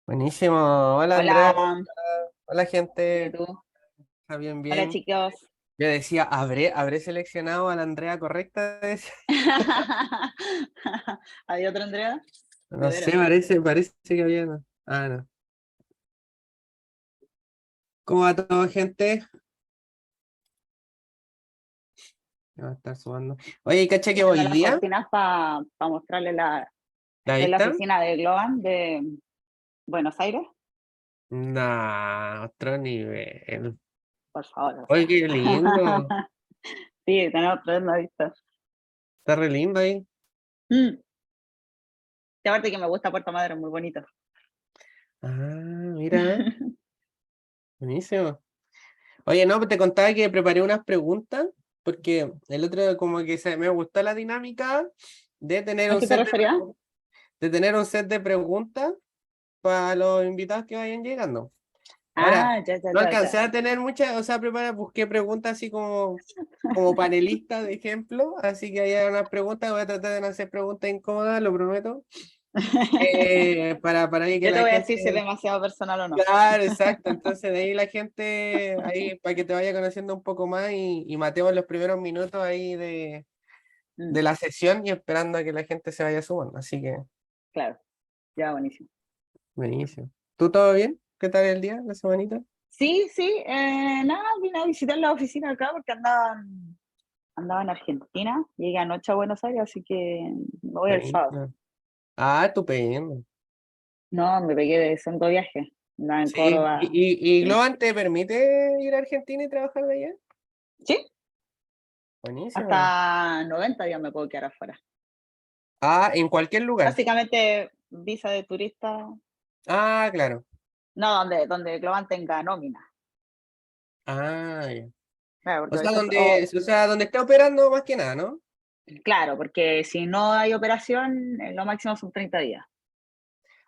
Buenísimo. Hola Andrea. Hola, Hola bien, ¿y gente. tú? Está bien, Hola, bien. chicos. Yo decía, ¿habré seleccionado a la Andrea correcta? Decía. ¿Había otra Andrea? De No sé, veras. parece que había. No. Ah, no. ¿Cómo va todo, gente? Ya va a estar sumando. Oye, ¿caché que Poniendo hoy las día? cortinas para mostrarle ¿La en la viste? oficina de Globan de Buenos Aires. Nah, otro nivel. Por favor, o Oye, sea. qué lindo. Sí, tenemos tremenda vista. Está re lindo ahí. Mm. Y aparte que me gusta Puerto Madero, es muy bonito. Ah, mira. Buenísimo. Oye, no, te contaba que preparé unas preguntas, porque el otro como que me gustó la dinámica de tener ¿A un qué te set de, referías? de tener un set de preguntas para los invitados que vayan llegando. Ahora, Ah, ya, ya, no ya, ya. alcancé a tener muchas, o sea, busqué preguntas así como panelista de ejemplo, así que hay unas preguntas, voy a tratar de no hacer preguntas incómodas, lo prometo, para ahí que Yo te la voy a decir si es gente. demasiado personal o no. Claro, exacto. Entonces de ahí la gente, ahí para que te vaya conociendo un poco más y matemos los primeros minutos ahí Mm, de la sesión y esperando a que la gente se vaya sumando. Así que, claro, ya, buenísimo. buenísimo. ¿Tú todo bien? ¿Qué tal el día, la semanita? Sí, sí, nada, vine a visitar la oficina acá porque andaba en Argentina, llegué anoche a Buenos Aires, así que me voy el sábado. Buenísimo. Ah, estupendo. No, me pegué de santo viaje, andaba en Sí. ¿Y, Córdoba. y Sí, Globan te permite ir a Argentina y trabajar de allá? sí, Buenísimo. hasta 90 días me puedo quedar afuera. Ah, en cualquier lugar. Básicamente, visa de turista, Ah, claro. no, donde Globan tenga nómina. Ah, ya. Claro, O porque a sea, veces, o, donde está operando más que nada, ¿no? claro, porque si no hay operación, lo máximo son 30 días.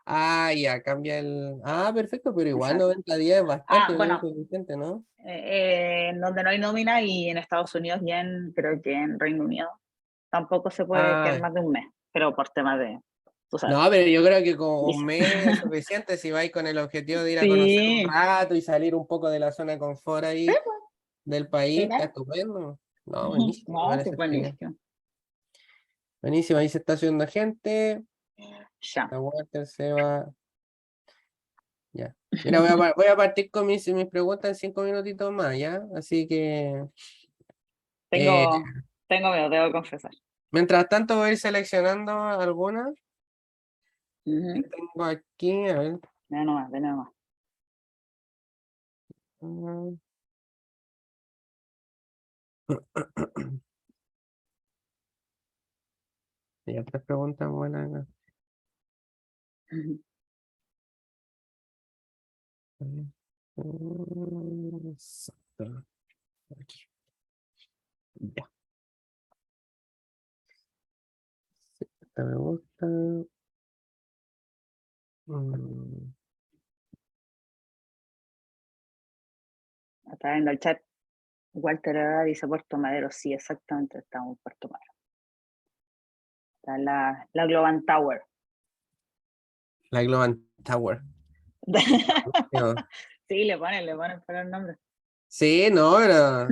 Ah, ya, cambia el. Ah, perfecto, pero igual Exacto. 90 días es bastante, Ah, yo creo que es bueno, suficiente, ¿no? en donde no hay nómina y en Estados Unidos y creo que en Reino Unido tampoco se puede quedar Ah, más de un mes, pero por temas de, tú sabes, no, pero yo creo que con un visa. mes es suficiente si vais con el objetivo de ir a conocer un Sí, rato y salir un poco de la zona de confort sí, ahí pues, del país, está total. estupendo. No, Ujú. buenísimo, me No, sí, parece genial. buenísimo. Buenísimo, ahí se está subiendo gente. Ya. La Walter se va. Ya. Mira, voy a partir con mis preguntas en 5 minutitos más, ¿ya? Así que. eh, Tengo, tengo miedo, debo confesar. mientras tanto voy a ir seleccionando algunas que Ujú. tengo aquí. A ver. Ve nomás, ve nomás. Mm, Ya, tres preguntas buenas acá. Ujú. Exacto. Aquí. Ya. Sí, esta me gusta. Mm, Está viendo el chat. Walter Herrera dice Puerto Madero. Sí, exactamente, estamos en Puerto Madero. Está la Globan Tower. La Globan Tower. No. Sí, le ponen por el nombre. Sí, no, pero.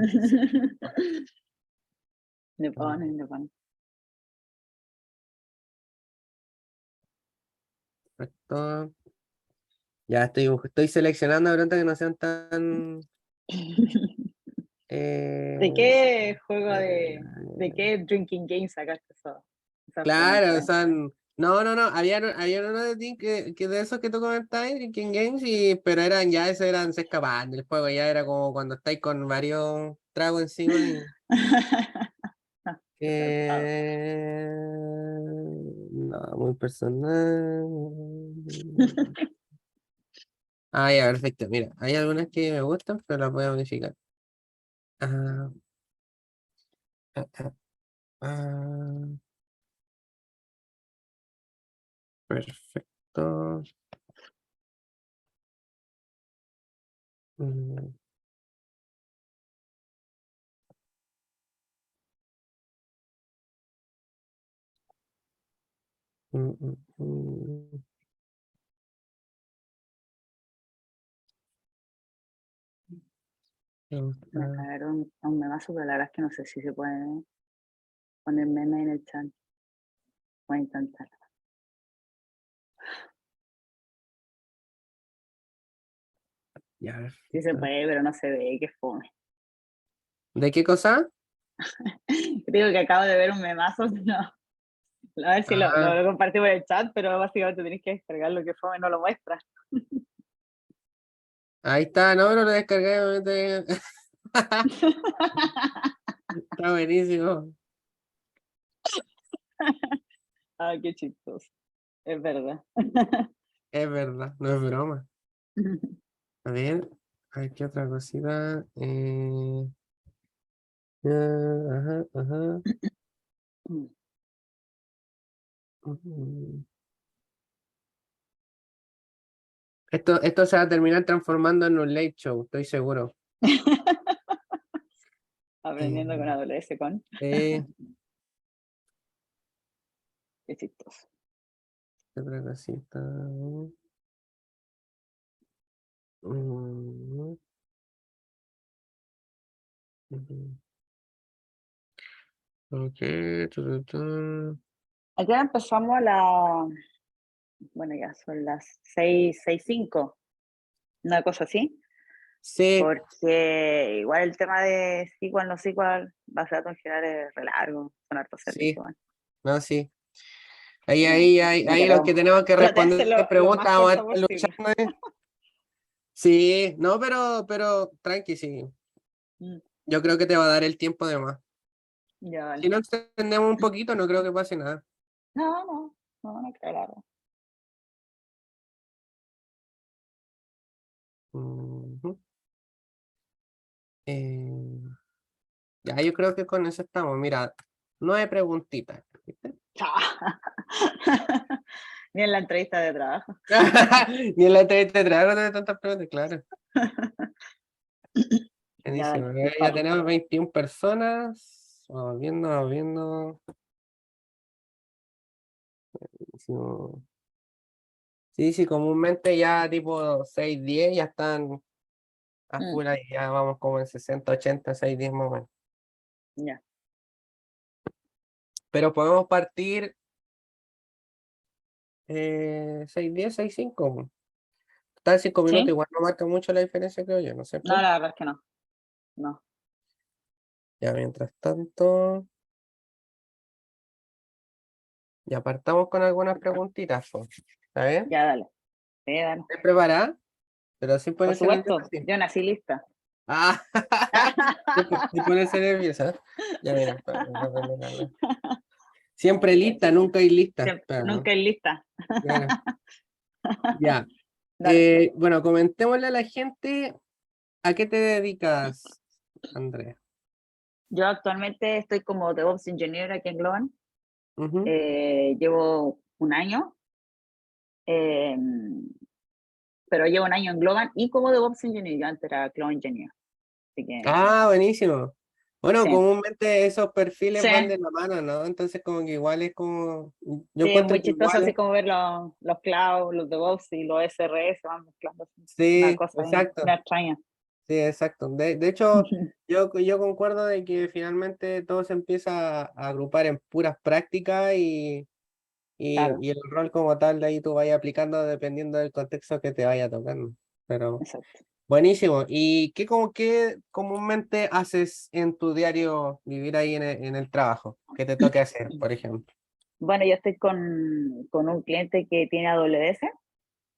Le ponen. Perfecto. Ya estoy seleccionando ahorita que no sean tan. ¿De eh, qué juego de eh, qué Drinking Game sacaste esas claro, preguntas? son. No, no, no. Había uno de ti que de esos que tú comentabas, Drinking Games, pero esos eran, se escapaban del juego, ya era como cuando estáis con varios tragos encima y. Qué pesado. No, muy personal. Ah, ya, perfecto. Mira, hay algunas que me gustan, pero las voy a modificar. Ah, ah, ah, ah, perfecto. Mm, mm, mm, mm. Me cagaron un memazo, pero la verdad es que no sé si se puede poner meme en el chat. Voy a intentar. Ya. Sí se puede, pero no se ve, que fome. ¿De qué cosa? Digo que acabo de ver un memazo, no. A ver si lo Ah, compartí por el chat, pero básicamente tenés que descargar lo que fome, no lo muestra. ahí está, no, no lo descargué. Está buenísimo. Ah, qué chistoso. Es verdad. Es verdad, no es broma. A ver qué otra cosita. Ajá, ajá. Ujú. Esto se va a terminar transformando en un late show, estoy seguro. Aprendiendo con AWS con. Eh, Qué chistoso. ¿Qué otra cosita? Mm, ujú. Ok, Aquí empezamos a la. Bueno, ya son las 6:05, una cosa así. Sí, Porque igual el tema de SQL, no SQL, base de datos en general es re largo, son hartos sí, servicios. Bueno. no, sí. No, me Ahí los quedo. que tenemos que Traté de responder hacerlo lo preguntas más vamos a corto estar posible. luchando. Sí, no, pero tranqui, sí. Mm, Yo creo que te va a dar el tiempo de más. ya Si vale. no extendemos un poquito, no creo que pase nada. No, no, no, no creo largo. Ujú. Eh, ya, yo creo que con eso estamos. Mira, 9 preguntitas. ¿Viste? Ni en la entrevista de trabajo. Ni en la entrevista de trabajo de tantas preguntas, claro. Ya Buenísimo. vale, Ya vamos. tenemos 21 personas. Vamos viendo, vamos viendo. Buenísimo. Sí, sí, comúnmente ya tipo 6 10 ya están a Mm, full ahí, ya vamos como en 60 80 6 10 más o menos. ya. Pero podemos partir 6 10 6 5. Está en 5 minutos, ¿Sí? igual no marca mucho la diferencia, creo yo, ¿no es No, cierto? la verdad es que no. No. Ya mientras tanto, ya partamos con algunas preguntitas, po. ¿Está bien? Ya dale. Sí, dale. ¿Estás preparada? Pero sin Por ponerse nerviosa, supuesto, sí. yo nací lista. Ah, sin ponerse nerviosa. Ya mira, voy a poner algo. Siempre Ay, lista, nunca hay lista. Espera, nunca ¿no? es lista. Claro. Ya. Dale. Bueno, comentémosle a la gente a qué te dedicas, Andrea. Yo actualmente estoy como DevOps Engineer aquí en Globan. Ujú. Llevo un año, eh, pero llevo un año en Globan y como DevOps Engineer. Yo antes era Cloud Engineer. Así que, Ah, buenísimo. Bueno, sí, comúnmente esos perfiles sí, van de la mano, ¿no? Entonces como que igual es como, yo sí, es encuentro muy que chistoso así igual, como ver los Cloud, los DevOps y los SRE se van mezclando. Así. Una sí, cosa bien, exacto, bien extraña. sí, exacto. De hecho, yo concuerdo de que finalmente todo se empieza a agrupar en puras prácticas Claro, y el rol como tal de ahí tú vayas aplicando dependiendo del contexto que te vaya tocando. Pero exacto. buenísimo. ¿Y qué comúnmente haces en tu diario vivir ahí en el trabajo? ¿Qué te toque hacer, por ejemplo? Bueno, yo estoy con un cliente que tiene AWS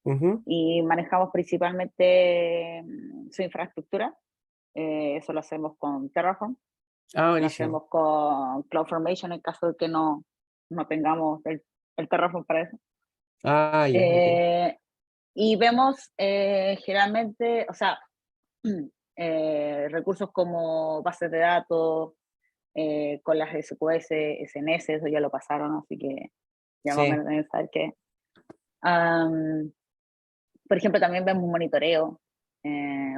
Ujú. y manejamos principalmente su infraestructura. Eso lo hacemos con Terraform, Ah, lo buenísimo. hacemos con CloudFormation en caso de que no tengamos el Terraform para eso. Ah, ya, ok. Eh, y vemos generalmente, o sea, recursos como bases de datos, con las SQS, SNS, eso ya lo pasaron, así que ya más o Sí. menos deben saber que. Um, por ejemplo, también vemos monitoreo,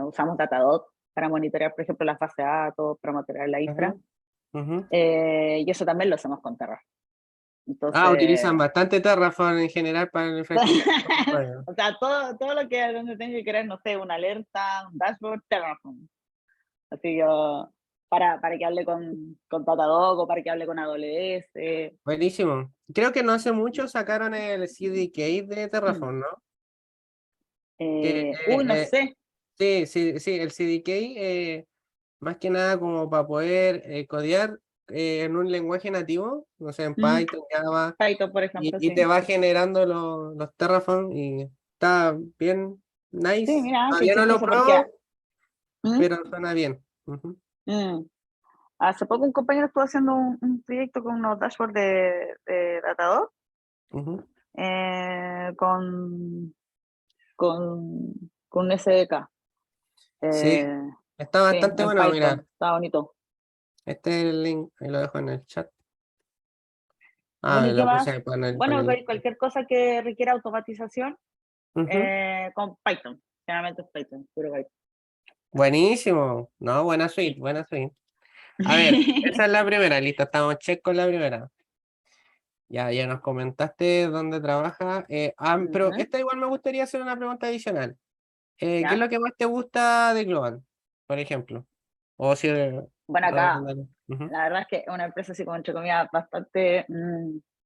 usamos Datadog para monitorear, por ejemplo, las bases de datos, para monitorear la infra, Ujú, ujú. y eso también lo hacemos con Terra. Ah, utilizan Entonces, bastante Terraform en general para la infraestructura. Bueno, o sea, todo lo que donde tenga que crear, no sé, una alerta, un dashboard, Terraform. Así yo, para que hable con Datadog o para que hable con AWS. Buenísimo. Creo que no hace mucho sacaron el CDK de Terraform, ¿no? No sé. Sí, el CDK, más que nada como para poder codear en un lenguaje nativo, no sé, en Python, Java, Python, por ejemplo, y te sí. va generando los Terraform y está bien Sí, nice. mira, qué Todavía no lo chistoso, porque pruebo, pero suena bien. Ujú, mm, hace poco un compañero estuvo haciendo un proyecto con unos dashboards de Datadog ujú. con, con un SDK. Sí, Eh, está sí, bastante en bueno. Mira, Python, está bonito. este es el link, ahí lo dejo en el chat. Bueno, ¿y qué Lo puse más? ahí para Bueno, el link. cualquier cosa que requiera automatización Ujú. con Python. Generalmente es Python, puro Python. Buenísimo. No, buena suite, Sí. buena suite. A ver, esa es la primera, listo, estamos check con la primera. Ya nos comentaste dónde trabaja. Pero Ujú, esta igual me gustaría hacer una pregunta adicional. ¿Qué es ¿ya? lo que más te gusta de Global, por ejemplo? O si... Bueno, acá Ujú. la verdad es que es una empresa así como entre comillas bastante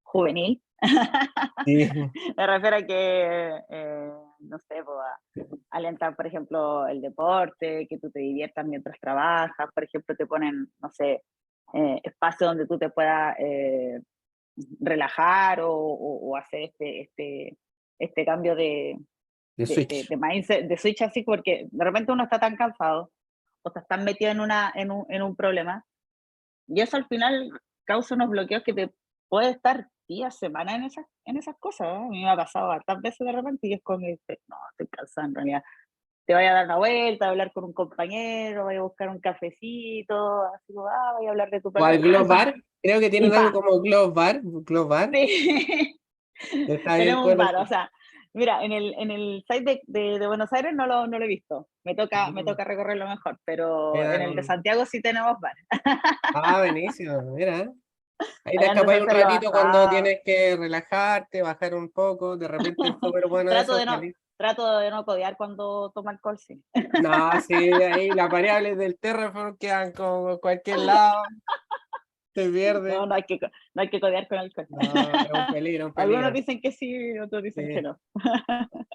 juvenil. Sí. Me refiero a que, no sé, pues, alentar, por ejemplo, el deporte, que tú te diviertas mientras trabajas, por ejemplo, te ponen, no sé, espacio donde tú te puedas relajar o hacer este cambio De Switch. de mindset, de switch así, porque de repente uno está tan cansado o estás tan metido en un problema, y eso al final causa unos bloqueos que te puede estar días, semanas en esas cosas. ¿Eh? A mí me ha pasado hartas veces de repente y es como que no, estoy cansado en realidad. Te vaya a dar una vuelta, a hablar con un compañero, vaya a buscar un cafecito, así, vaya a hablar de tu O al problema. Globar. Creo que Y tienen algo pa, como Globar. Globar. sí, Está bien tenemos un bueno. bar, o sea, mira, en el site de Buenos Aires no lo he visto, me toca recorrerlo mejor, pero en el de Quedan... Santiago sí tenemos bar. Buenísimo, mira. Ahí te Allá no se escapas un hacen los ratito cuando asados. tienes que relajarte, bajar un poco. De repente es súper bueno trato eso, de no, salir. trato de no codear cuando tomo alcohol, sí. No, sí, ahí las variables del Terraform quedan como cualquier lado, se pierde. No hay que codear con alcohol. No, es un peligro, un Algunos peligro. dicen que sí, otros dicen que Sí, no.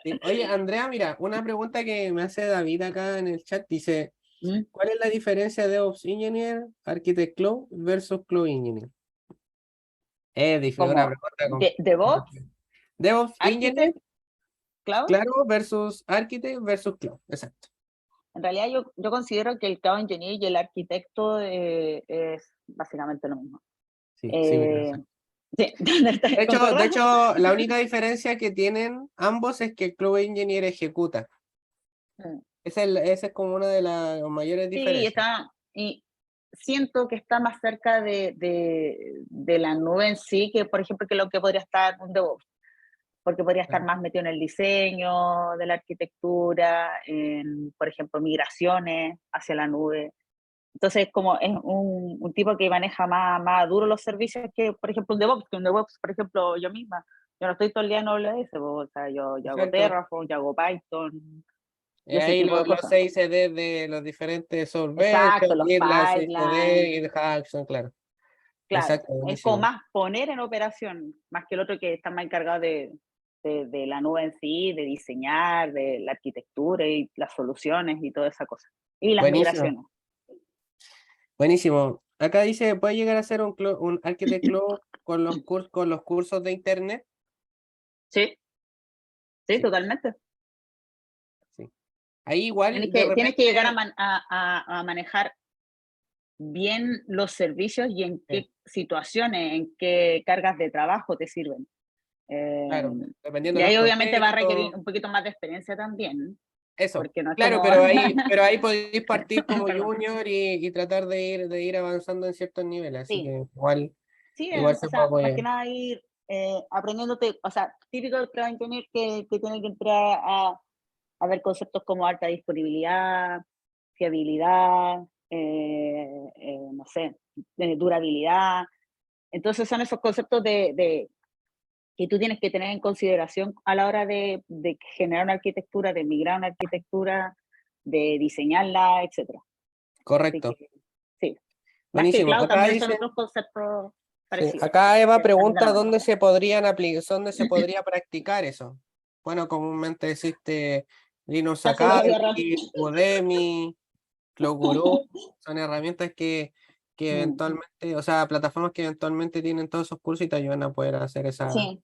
sí. Oye, Andrea, mira, una pregunta que me hace David acá en el chat dice, ¿Mm? ¿cuál es la diferencia de DevOps Engineer, Architect Cloud versus Cloud Engineer? Es difícil, una Como pregunta DevOps, DevOps Engineer, Architect, Cloud. claro, versus Architect versus Cloud, exacto. En realidad yo considero que el Cloud Engineer y el arquitecto es básicamente lo mismo. Sí, sí, Eh, sí, de ¿concordás? hecho, la única diferencia que tienen ambos es que el Cloud Engineer ejecuta. Mm. Esa es como una de las mayores Sí, diferencias. y siento que está más cerca de la nube en sí que, por ejemplo, que lo que podría estar un DevOps, porque podría estar Claro. más metido en el diseño de la arquitectura, en, por ejemplo, migraciones hacia la nube. Entonces, como es un tipo que maneja más duro los servicios que, por ejemplo, un DevOps, que un DevOps, por ejemplo, yo misma, yo no estoy todo el día en AWS, o sea, yo hago Exacto. Terraform, yo hago Python, y ese Ahí tipo de los cosas. 6 CD de los diferentes solvers, Exacto, los GitLab, pipelines, 6CD, GitHub, son claro. claro, Exacto, es como buenísimo. más poner en operación, más que el otro que está más encargado de la nube en sí, de diseñar, de la arquitectura y las soluciones y toda esa cosa. Y las Buenísimo, migraciones. buenísimo. Acá dice, puede llegar a ser un Architect Cloud con los cursos de internet. Sí, sí, Sí, totalmente. sí. Ahí igual de Tienes que llegar repente, a manejar bien los servicios y en sí, qué situaciones, en qué cargas de trabajo te sirven. claro, dependiendo Y de los ahí obviamente va a requerir contextos, un poquito más de experiencia también, eso. porque no es Claro, como... pero ahí podéis partir como Perdón. junior y tratar de ir avanzando en ciertos niveles, así Sí, que sí, igual o se puede sea, más apoyar. que nada ir aprendiéndote, o sea, típico del Cloud Engineer que tiene que entrar a ver conceptos como alta disponibilidad, fiabilidad, no sé, durabilidad. Entonces son esos conceptos que tú tienes que tener en consideración a la hora de generar una arquitectura, de migrar una arquitectura, de diseñarla, etcétera. correcto. que sí. Más que Buenísimo. cloud Acá también son dice, otros conceptos sí, parecidos. acá Eva Están de pregunta la mano. dónde se podrían aplicar, dónde se podría practicar eso. Bueno, comúnmente existe Linux Casi la tierra. Academy, Udemy, Cloud Guru, son herramientas que Mm, eventualmente, o sea, plataformas que eventualmente tienen todos esos cursos y te ayudan a poder hacer sí,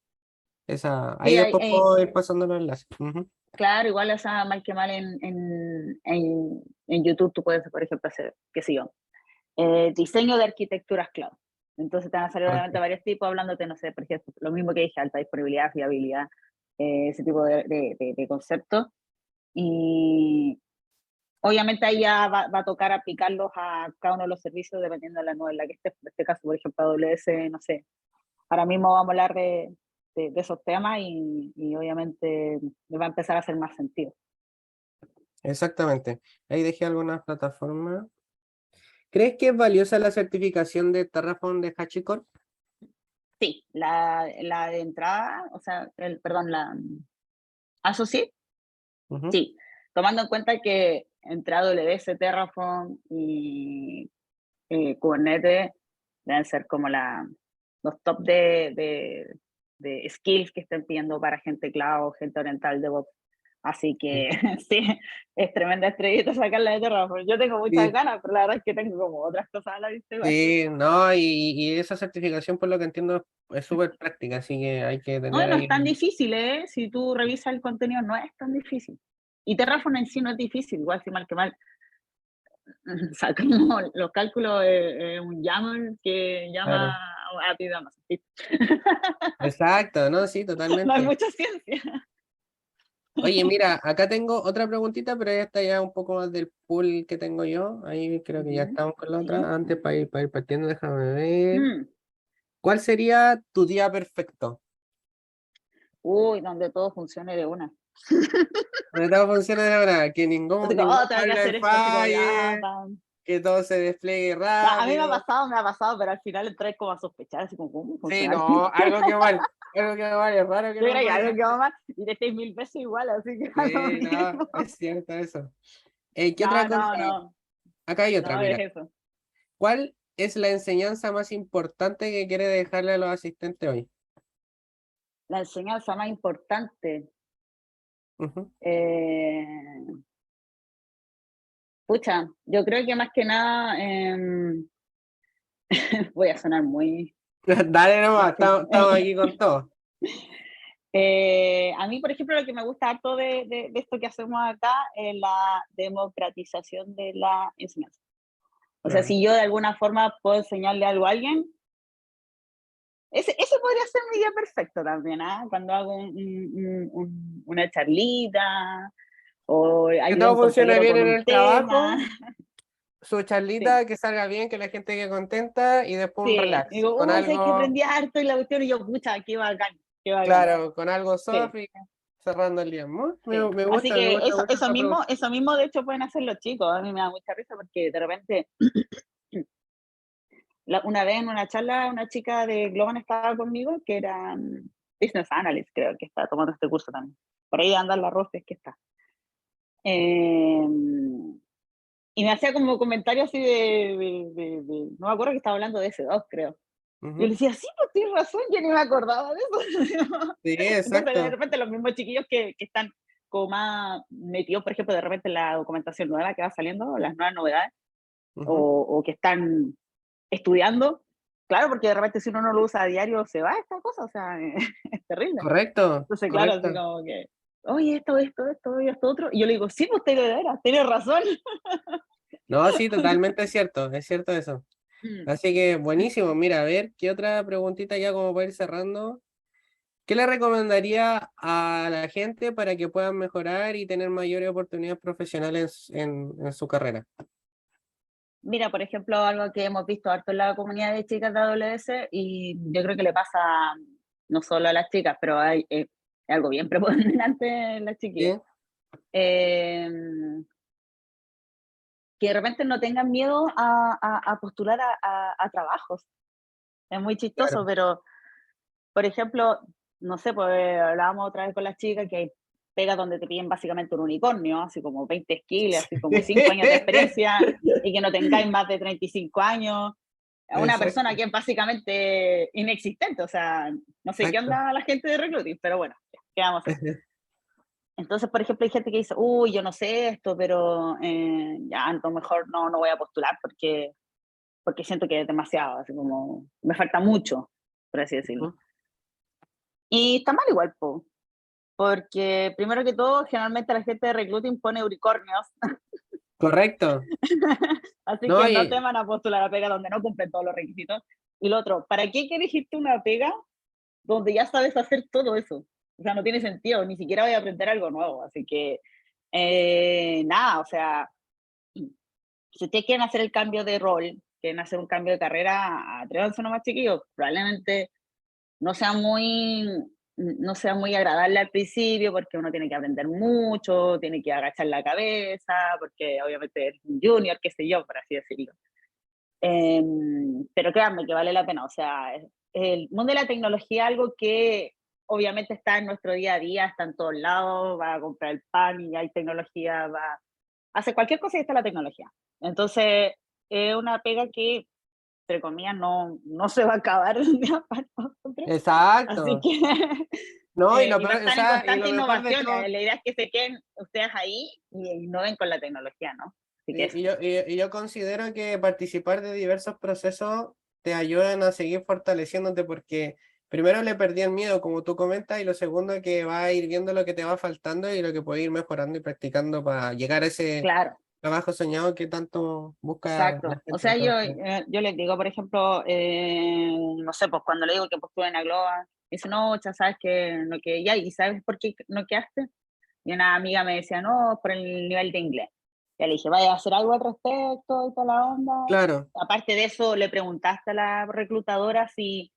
ahí sí, después puedo ir pasando los enlaces. Ujú. claro, igual o sea, mal que mal en YouTube tú puedes, por ejemplo, hacer, qué sé yo, diseño de arquitecturas cloud. Entonces te van a salir obviamente Correcto. varios tipos hablándote, no sé, por ejemplo, lo mismo que dije, alta disponibilidad, fiabilidad, ese tipo de conceptos. Y obviamente ahí ya va a tocar aplicarlos a cada uno de los servicios dependiendo de la nube en la que esté. En este caso, por ejemplo, AWS, no sé, ahora mismo vamos a hablar de esos temas y obviamente me va a empezar a hacer más sentido. Exactamente. Ahí dejé algunas plataformas. ¿Crees que es valiosa la certificación de Terraform de HashiCorp? Sí, la de entrada, o sea, perdón, la Associate, Ujú. sí, tomando en cuenta que entre AWS, Terraform y Kubernetes deben ser como los top de skills que estén pidiendo para gente cloud, gente oriental, DevOps. Así Sí. que sí, es tremenda estrellita sacarla de Terraform. Yo tengo muchas Sí, ganas, pero la verdad es que tengo como otras cosas a la vista igual. sí, no, y esa certificación, por lo que entiendo, es súper práctica, así que hay que No, tener no es ahí. tan difícil, ¿eh? Si tú revisas el contenido, no es tan difícil. Y Terraform en sí no es difícil, igual si mal que mal sacamos los cálculos de un YAML que llama Claro. a ti de Amazon. Exacto, no, sí, No hay totalmente. mucha ciencia. Oye, mira, acá tengo otra preguntita, pero ya está ya un poco más del pool que tengo yo. Ahí creo que ya Ujú, estamos con la sí. otra. Antes para ir partiendo, déjame ver. Mm. ¿Cuál sería tu día perfecto? Uy, donde todo funcione de una. Donde todo funcione de verdad, que Así que, ningún oh, tengo que pipeline hacer esto, así como ya, falle, pam. que todo se despliegue No, a mí rápido. me ha pasado, pero al final entré como a sospechar, así como, ¿cómo Sí, funciona? no, algo que mal, es raro que Yo no creo que vaya. algo que va mal y te estáis 1000 veces igual, así que a lo Sí, no, mismo. es cierto eso. ¿Qué otra No, cosa? no, no, Acá hay otra, no es mira. eso. ¿Cuál es la enseñanza más importante que quiere dejarle a los asistentes hoy? La enseñanza más importante, Ujú. eh, pucha, yo creo que más que nada, voy a sonar muy, Dale nomás, este, estamos aquí con todo. a mí, por ejemplo, lo que me gusta harto de esto que hacemos acá es la democratización de la enseñanza. O sea, Claro. si yo de alguna forma puedo enseñarle algo a alguien, ese podría ser mi día perfecto también, ¿ah? Cuando hago una charlita o Que ayudo a todo un funcione compañero bien con en un el tema. trabajo, su Sí, charlita, que salga bien, que la gente quede contenta y después un sí. relax, Digo, con sé que algo, aprendí harto y la cuestión y yo, pucha, qué bacán, qué bacán. claro, con algo soft Sí. y cerrando el día. Me, Sí. me Así gusta, me que gusta mucho esa pregunta. eso mismo de hecho pueden hacer los chicos. A mí me da mucha risa porque de repente, una vez en una charla, una chica de Globan estaba conmigo que era Business Analyst, creo que está tomando este curso también. Por ahí anda la Rostes que está. Eh, y me hacía como comentarios así no me acuerdo que estaba hablando de S2, creo. Yo le Ujú. decía, sí, pues tienes razón, yo ni me acordaba de eso. Sí, Entonces, de exacto. repente, los mismos chiquillos que están como más metidos, por ejemplo, de repente en la documentación nueva que va saliendo, las nuevas novedades, Ujú. o que están estudiando, claro, porque de repente si uno no lo usa a diario, se va esta cosa, o sea, es terrible. Correcto, Entonces, claro, así correcto. como que, oye, esto otro. Y yo le digo, sí, pues usted de veras, tiene razón. No, sí, totalmente es cierto eso. Mm. Así que buenísimo, mira, a ver, ¿qué otra preguntita ya como para ir cerrando? ¿Qué le recomendaría a la gente para que puedan mejorar y tener mayores oportunidades profesionales en su carrera? Mira, por ejemplo, algo que hemos visto harto en la comunidad de chicas de AWS y yo creo que le pasa no solo a las chicas, pero hay algo bien preponderante en las chiquillas. Sí, Eh, que de repente no tengan miedo a postular a trabajos. Es muy chistoso, claro. pero, por ejemplo, no sé, pues hablábamos otra vez con las chicas que hay pegas donde te piden básicamente un unicornio, así como 20 skills, así como 5 años de experiencia y que no tengáis más de 35 años. A una Exacto, persona que es básicamente inexistente, o sea, no sé qué exacto. onda la gente de recruiting, pero bueno, quedamos ahí. Entonces, por ejemplo, hay gente que dice, uy, yo no sé esto, pero ya, entonces mejor no voy a postular porque siento que es demasiado, así como, me falta mucho, por así decirlo. Ujú. Y está mal igual, porque primero que todo, generalmente la gente de recruiting pone unicornios, Correcto. así No, que no te van a postular a pega donde no cumplen todos los requisitos. Y lo otro, ¿para qué quieres irte una pega donde ya sabes hacer todo eso? O sea, no tiene sentido, ni siquiera voy a aprender algo nuevo, así que nada, o sea, si ustedes quieren hacer el cambio de rol, quieren hacer un cambio de carrera, atrévanse nomás chiquillos, probablemente no sea muy, no sea muy agradable al principio porque uno tiene que aprender mucho, tiene que agachar la cabeza, porque obviamente es un junior, qué sé yo, por así decirlo. Pero créanme que vale la pena, o sea, el mundo de la tecnología es algo que obviamente está en nuestro día a día, está en todos lados, va a comprar el pan y hay tecnología, va hace cualquier cosa y está la tecnología. Entonces, es una pega que, entre comillas, no se va a acabar de un día para otro. Así exacto. que, No, y va a estar o en sea, y constante lo mejor de innovación. todo, La idea es que se queden ustedes ahí y innoven con la tecnología, ¿no? Así que eso. y yo considero que participar de diversos procesos te ayudan a seguir fortaleciéndote porque primero le perdí el miedo, como tú comentas, y lo segundo que vas a ir viendo lo que te va faltando y lo que puedes ir mejorando y practicando para llegar a ese Claro, trabajo soñado que tanto busca la exacto. O gente sea, en todos lados. yo les digo, por ejemplo, no sé, pues cuando le digo que postulen a Globa, dice, no, ya sabes que no que ya, ¿y sabes por qué no quedaste? Y una amiga me decía, no, por el nivel de inglés. Ya le dije, vaya a hacer algo al respecto y toda la onda. Claro, Aparte de eso, le preguntaste a la reclutadora si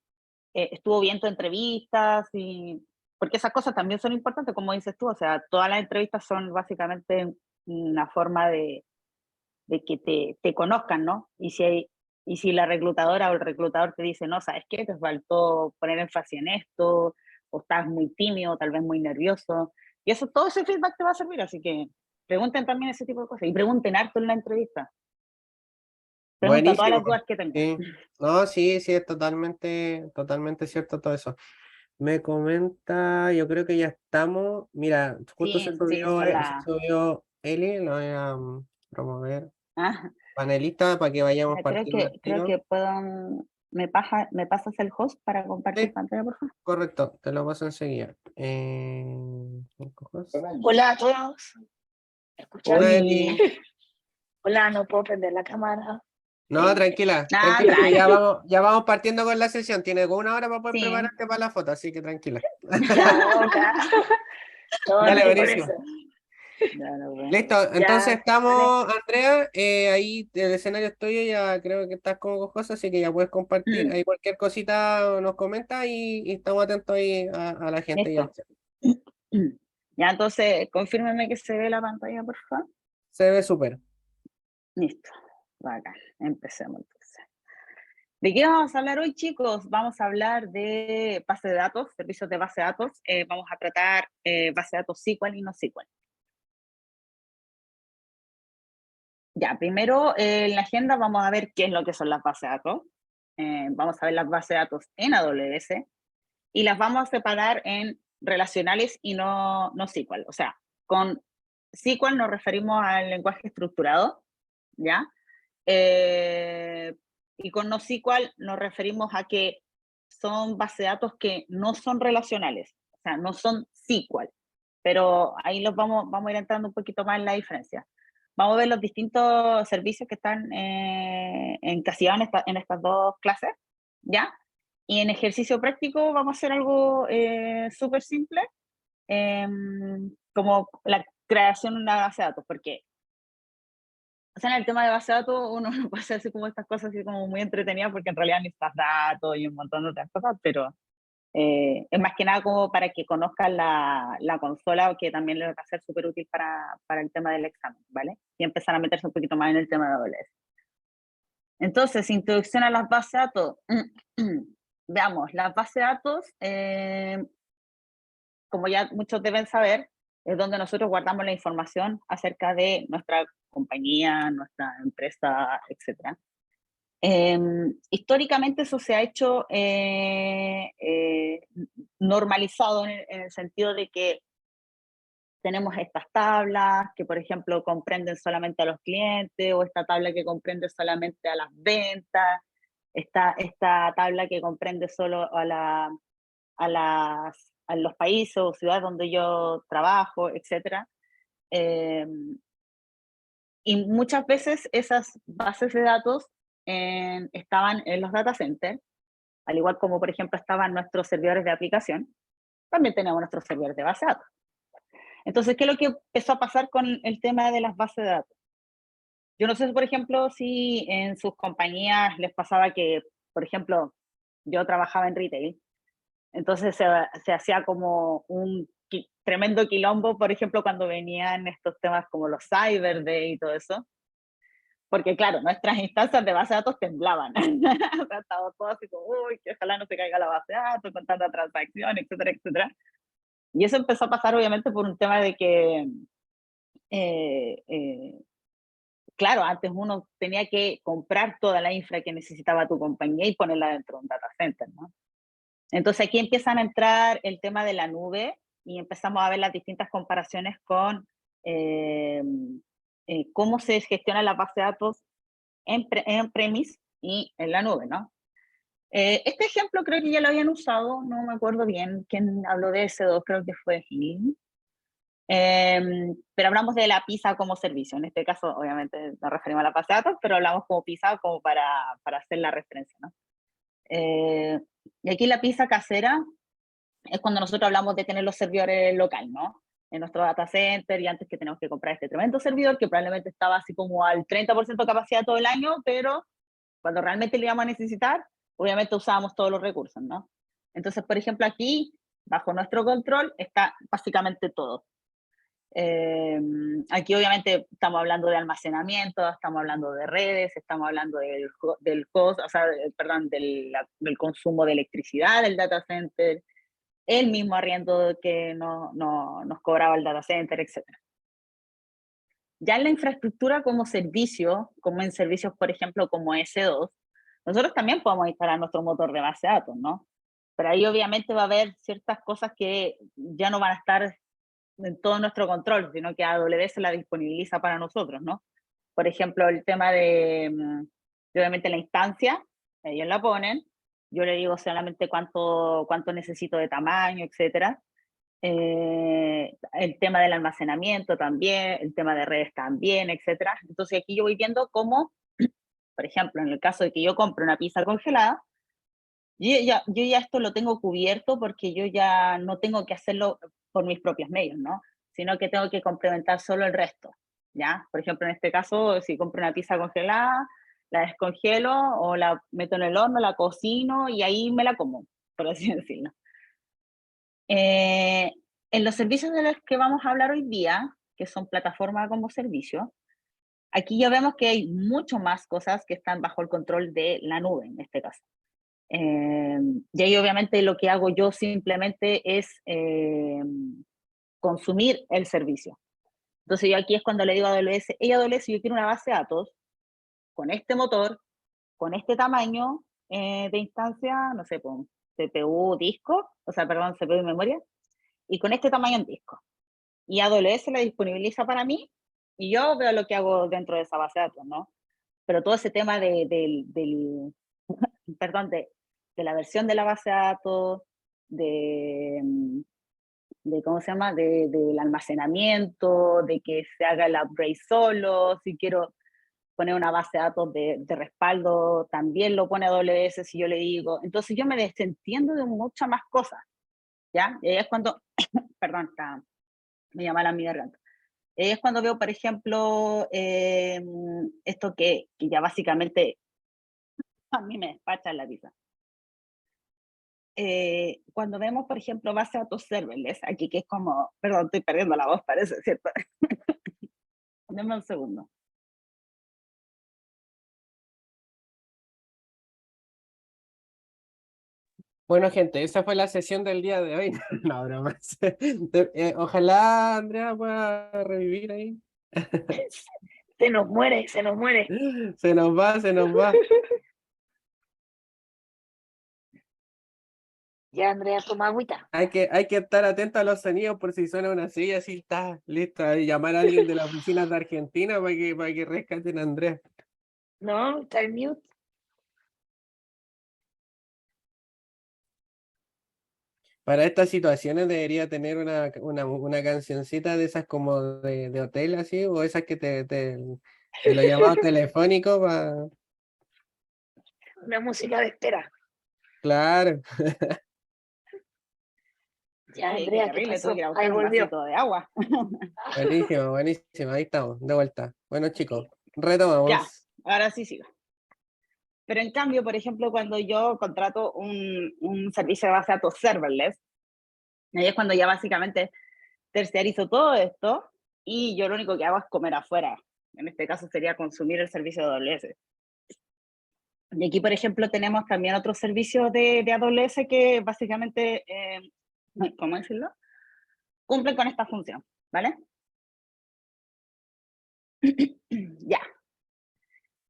estuvo bien tu entrevista, si... porque esas cosas también son importantes, como dices tú, o sea, todas las entrevistas son básicamente una forma de que te conozcan, ¿no? Y si la reclutadora o el reclutador te dice, no, ¿sabes qué? Te faltó poner énfasis en esto, o estás muy tímido, tal vez muy nervioso. Y eso, todo ese feedback te va a servir, así que pregunten también ese tipo de cosas. Y pregunten harto en la entrevista. Pregunta todas buenísimo. las dudas que tengan. Sí. No, sí, sí, es totalmente cierto todo eso. Me comenta, yo creo que ya estamos. Mira, justo Sí, sí, son se las... subió Eli, lo voy a promover Ah, panelista para que vayamos ya partiendo al creo tiro. que puedan... me pasas el host para compartir Sí, pantalla, por favor? correcto, te lo paso enseguida. ¿Cojos? Hola a todos, ¿me escuchan? Hola, Oli. Eli. Hola, no puedo prender la cámara. No, tranquila, Ah, tranquila, que tranqui. ya vamos partiendo con la sesión. Tienes una hora para poder Sí. prepararte para la foto, así que tranquila. No, ya, no, Dale, ni por buenísimo. eso. Ya lo veo. Listo, entonces Ya, vale. estamos, Andrea, ahí el escenario es tuyo, ya creo que estás como cojosa, así que ya puedes compartir, Mm, ahí cualquier cosita nos comenta y estamos atentos ahí a la gente y al listo. chat. Ya, entonces, confírmeme que se ve la pantalla, por favor. Se ve súper. Listo. Bacán. Empecemos entonces. ¿De qué vamos a hablar hoy, chicos? Vamos a hablar de base de datos, servicios de base de datos. Vamos a tratar base de datos SQL y no SQL. Ya, primero en la agenda vamos a ver qué es lo que son las bases de datos. Vamos a ver las bases de datos en AWS y las vamos a separar en relacionales y no SQL. O sea, con SQL nos referimos al lenguaje estructurado, ¿ya? Y con NoSQL nos referimos a que son bases de datos que no son relacionales, o sea, no son SQL, pero ahí vamos a ir entrando un poquito más en la diferencia. Vamos a ver los distintos servicios que están encasillados en estas dos clases, ¿ya? Y en ejercicio práctico vamos a hacer algo súper simple, como la creación de una base de datos, porque o sea, en el tema de base de datos uno no puede hacer así como estas cosas así como muy entretenidas porque en realidad necesitas datos y un montón de otras cosas, pero es más que nada como para que conozcan la consola, que también les va a ser súper útil para el tema del examen, ¿vale? Y empezar a meterse un poquito más en el tema de AWS. Entonces, introducción a las bases de datos. Veamos, las bases de datos, como ya muchos deben saber, es donde nosotros guardamos la información acerca de nuestra compañía, nuestra empresa, etc. Históricamente eso se ha hecho normalizado en el sentido de que tenemos estas tablas que, por ejemplo, comprenden solamente a los clientes, o esta tabla que comprende solamente a las ventas, esta tabla que comprende solo a los países o ciudades donde yo trabajo, etc. Y muchas veces esas bases de datos estaban en los data centers, al igual como, por ejemplo, estaban nuestros servidores de aplicación, también tenemos nuestros servidores de base de datos. Entonces, ¿qué es lo que empezó a pasar con el tema de las bases de datos? Yo no sé, por ejemplo, si en sus compañías les pasaba que, por ejemplo, yo trabajaba en retail, entonces se hacía como un tremendo quilombo, por ejemplo, cuando venían estos temas como los Cyber Day y todo eso, porque claro, nuestras instancias de base de datos temblaban. O sea, estaba todo así como, uy, que ojalá no se caiga la base de datos con tanta transacción, etcétera, etcétera. Y eso empezó a pasar obviamente por un tema de que, eh, eh, claro, antes uno tenía que comprar toda la infra que necesitaba tu compañía y ponerla dentro de un data center, ¿no? Entonces aquí empiezan a entrar el tema de la nube y empezamos a ver las distintas comparaciones con eh, cómo se gestiona la base de datos en premise y en la nube, ¿no? Este ejemplo creo que ya lo habían usado, no me acuerdo bien quién habló de S2, creo que fue Gil. Pero hablamos de la PISA como servicio. En este caso, obviamente, nos referimos a la base de datos, pero hablamos como PISA como para hacer la referencia, ¿no? Y aquí la PISA casera es cuando nosotros hablamos de tener los servidores local, ¿no? En nuestro data center, y antes que tenemos que comprar este tremendo servidor que probablemente estaba así como al 30% de capacidad todo el año, pero cuando realmente lo íbamos a necesitar, obviamente usábamos todos los recursos, ¿no? Entonces, por ejemplo, aquí, bajo nuestro control, está básicamente todo. Aquí obviamente estamos hablando de almacenamiento, estamos hablando de redes, estamos hablando del cost, o sea, perdón, del consumo de electricidad del data center, el mismo arriendo que nos cobraba el data center, etc. Ya en la infraestructura como servicio, como en servicios, por ejemplo, como S2, nosotros también podemos instalar nuestro motor de base de datos, ¿no? Pero ahí obviamente va a haber ciertas cosas que ya no van a estar en todo nuestro control, sino que AWS la disponibiliza para nosotros, ¿no? Por ejemplo, el tema de obviamente la instancia, ellos la ponen, yo le digo solamente cuánto necesito de tamaño, etcétera. El tema del almacenamiento también, el tema de redes también, etcétera. Entonces aquí yo voy viendo cómo, por ejemplo, en el caso de que yo compre una pizza congelada, yo ya esto lo tengo cubierto porque yo ya no tengo que hacerlo por mis propios medios, ¿no? Sino que tengo que complementar solo el resto, ¿ya? Por ejemplo, en este caso, si compro una pizza congelada, la descongelo o la meto en el horno, la cocino y ahí me la como, por así decirlo. En los servicios de los que vamos a hablar hoy día, que son plataformas como servicio, aquí ya vemos que hay mucho más cosas que están bajo el control de la nube, en este caso. Y ahí obviamente lo que hago yo simplemente es consumir el servicio. Entonces yo aquí es cuando le digo a AWS, hey AWS, yo quiero una base de datos con este motor, con este tamaño de instancia, no sé, con CPU disco, o sea, perdón, CPU y memoria, y con este tamaño en disco. Y AWS la disponibiliza para mí y yo veo lo que hago dentro de esa base de datos, ¿no? Pero todo ese tema perdón, de la versión de la base de datos, de, ¿cómo se llama? Del almacenamiento, de que se haga el upgrade solo, si quiero poner una base de datos de respaldo, también lo pone AWS si yo le digo. Entonces yo me desentiendo de muchas más cosas, ¿ya? Y ahí es cuando, perdón, me llama la mi garganta. Es cuando veo, por ejemplo, esto que ya básicamente a mí me despacha en la vida. Cuando vemos, por ejemplo, base de datos serverless, aquí que es como, perdón, estoy perdiendo la voz, parece, ¿cierto? Deme un segundo. Bueno, gente, esa fue la sesión del día de hoy. No, bromas. Ojalá Andrea pueda revivir ahí. Se nos muere, se nos muere. Se nos va, se nos va. Ya, Andrea, toma agüita. Hay que estar atento a los sonidos por si suena una silla, así está, listo. Y llamar a alguien de las oficinas de Argentina para que rescaten a Andrea. No, está en mute. Para estas situaciones debería tener una cancioncita de esas como de hotel, así, o esas que de los llamados telefónicos, Una música de espera. claro. Ya, Oye, qué Andrea, ¿qué terrible, tuve pasó? que ir a Ahí buscar un volvió. vasito de agua. Buenísimo, buenísimo, ahí estamos, de vuelta. Bueno, chicos, Ok. Ya, retomamos. ahora sí sigo. Pero en cambio, por ejemplo, cuando yo contrato un servicio de base de datos serverless, ahí es cuando ya básicamente terciarizo todo esto y yo lo único que hago es comer afuera. En este caso sería consumir el servicio de AWS. Y aquí, por ejemplo, tenemos también otros servicios de AWS que básicamente, ¿cómo decirlo? Cumplen con esta función, ¿vale? Ya.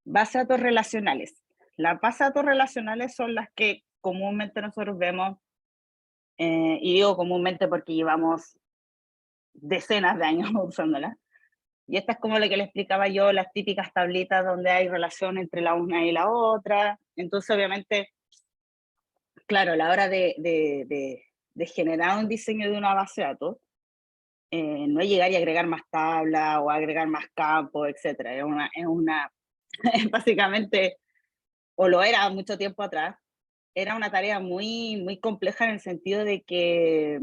Base de datos relacionales. Las bases de datos relacionales son las que comúnmente nosotros vemos, y digo comúnmente porque llevamos decenas de años usándolas. Y esta es como lo que le explicaba yo, las típicas tablitas donde hay relación entre la una y la otra. Entonces, obviamente, claro, a la hora de generar un diseño de una base de datos, no es llegar y agregar más tablas o agregar más campos, etc. Es básicamente, o lo era mucho tiempo atrás, era una tarea muy, muy compleja en el sentido de que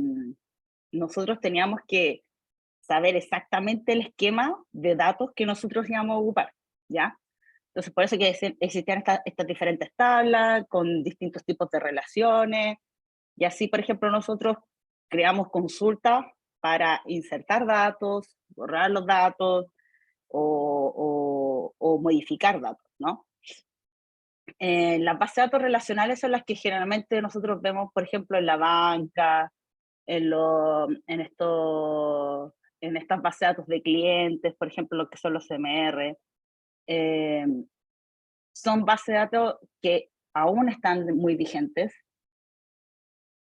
nosotros teníamos que saber exactamente el esquema de datos que nosotros íbamos a ocupar, ¿ya? Entonces, por eso que existían estas diferentes tablas con distintos tipos de relaciones, y así, por ejemplo, nosotros creamos consultas para insertar datos, borrar los datos o modificar datos, ¿no? Las bases de datos relacionales son las que generalmente nosotros vemos, por ejemplo, en la banca, en estas bases de datos de clientes, por ejemplo, lo que son los CMR. Eh, Son bases de datos que aún están muy vigentes,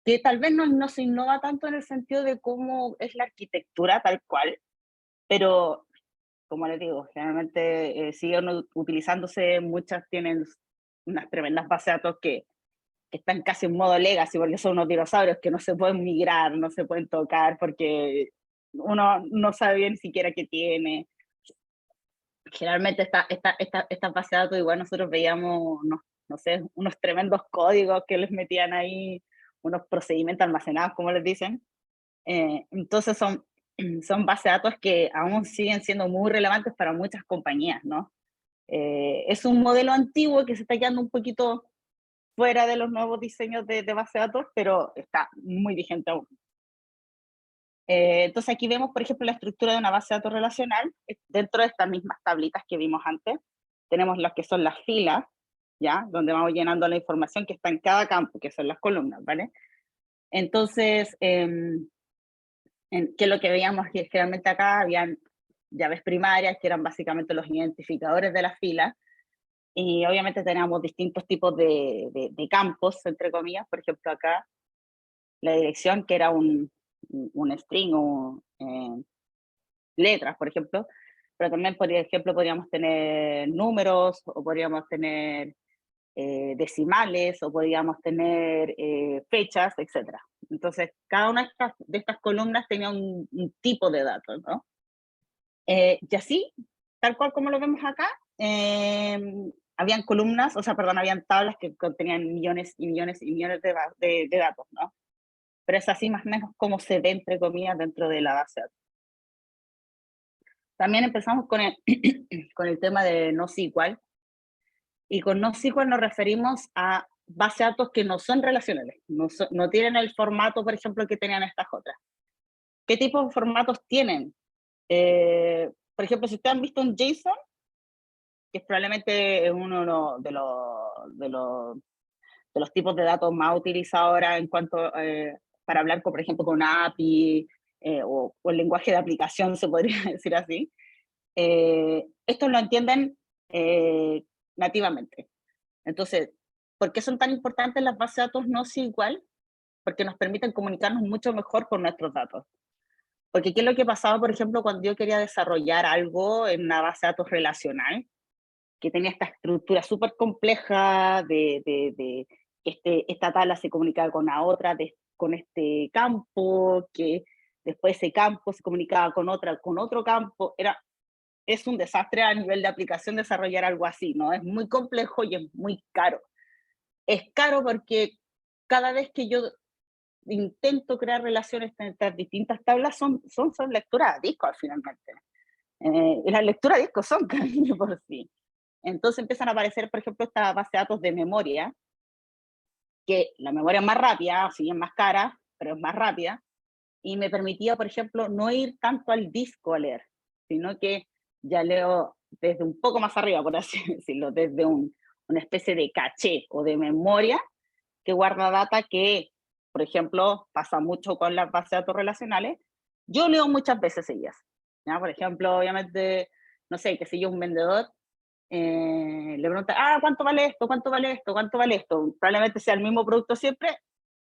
que tal vez no se innova tanto en el sentido de cómo es la arquitectura tal cual, pero como les digo, generalmente siguen utilizándose, muchas tienen unas tremendas bases de datos que están casi en modo legacy, porque son unos dinosaurios que no se pueden migrar, no se pueden tocar, porque uno no sabe ni siquiera qué tiene. Generalmente estas bases de datos, igual nosotros veíamos, no sé, unos tremendos códigos que les metían ahí, unos procedimientos almacenados, como les dicen. Entonces son bases de datos que aún siguen siendo muy relevantes para muchas compañías, ¿no? Es un modelo antiguo que se está quedando un poquito fuera de los nuevos diseños de base de datos, pero está muy vigente aún. Entonces aquí vemos, por ejemplo, la estructura de una base de datos relacional. Dentro de estas mismas tablitas que vimos antes, tenemos las que son las filas, ¿ya? Donde vamos llenando la información que está en cada campo, que son las columnas, ¿vale? Entonces, que lo que veíamos que generalmente acá habían llaves primarias, que eran básicamente los identificadores de las filas, y obviamente teníamos distintos tipos de campos, entre comillas. Por ejemplo, acá la dirección, que era un string o letras, por ejemplo, pero también, por ejemplo, podríamos tener números o podríamos tener decimales o podríamos tener fechas, etc. Entonces, cada una de estas columnas tenía un tipo de datos, ¿no? Y así, tal cual como lo vemos acá, habían columnas, o sea, perdón, habían tablas que contenían millones y millones y millones de datos, ¿no? Pero es así más o menos como se ve, entre comillas, dentro de la base de datos. También empezamos con con el tema de NoSQL, y con NoSQL nos referimos a bases de datos que no son relacionales, no tienen el formato, por ejemplo, que tenían estas otras. ¿Qué tipo de formatos tienen? Por ejemplo, si ustedes han visto un JSON, que es probablemente uno de los de los tipos de datos más utilizados ahora en cuanto para hablar, por ejemplo, con una API o el lenguaje de aplicación, se podría decir así. Estos lo entienden nativamente. Entonces, ¿por qué son tan importantes las bases de datos NoSQL? Porque nos permiten comunicarnos mucho mejor con nuestros datos. Porque ¿qué es lo que pasaba, por ejemplo, cuando yo quería desarrollar algo en una base de datos relacional, que tenía esta estructura súper compleja de esta tabla se comunicaba con la otra, con este campo, que después ese campo se comunicaba con otro campo? Es un desastre a nivel de aplicación desarrollar algo así, ¿no? Es muy complejo y es muy caro. Es caro porque cada vez que yo intento crear relaciones entre estas distintas tablas son lecturas a disco finalmente. Y las lecturas a disco son caras por sí. Entonces empiezan a aparecer, por ejemplo, esta base de datos de memoria, que la memoria es más rápida, si bien más cara, pero es más rápida, y me permitía, por ejemplo, no ir tanto al disco a leer, sino que ya leo desde un poco más arriba, por así decirlo, desde una especie de caché o de memoria que guarda data que, por ejemplo, pasa mucho con las bases de datos relacionales. Yo leo muchas veces ellas. ¿Ya? Por ejemplo, obviamente, no sé, que si yo un vendedor le pregunta, ¿cuánto vale esto? ¿Cuánto vale esto? ¿Cuánto vale esto? Probablemente sea el mismo producto siempre.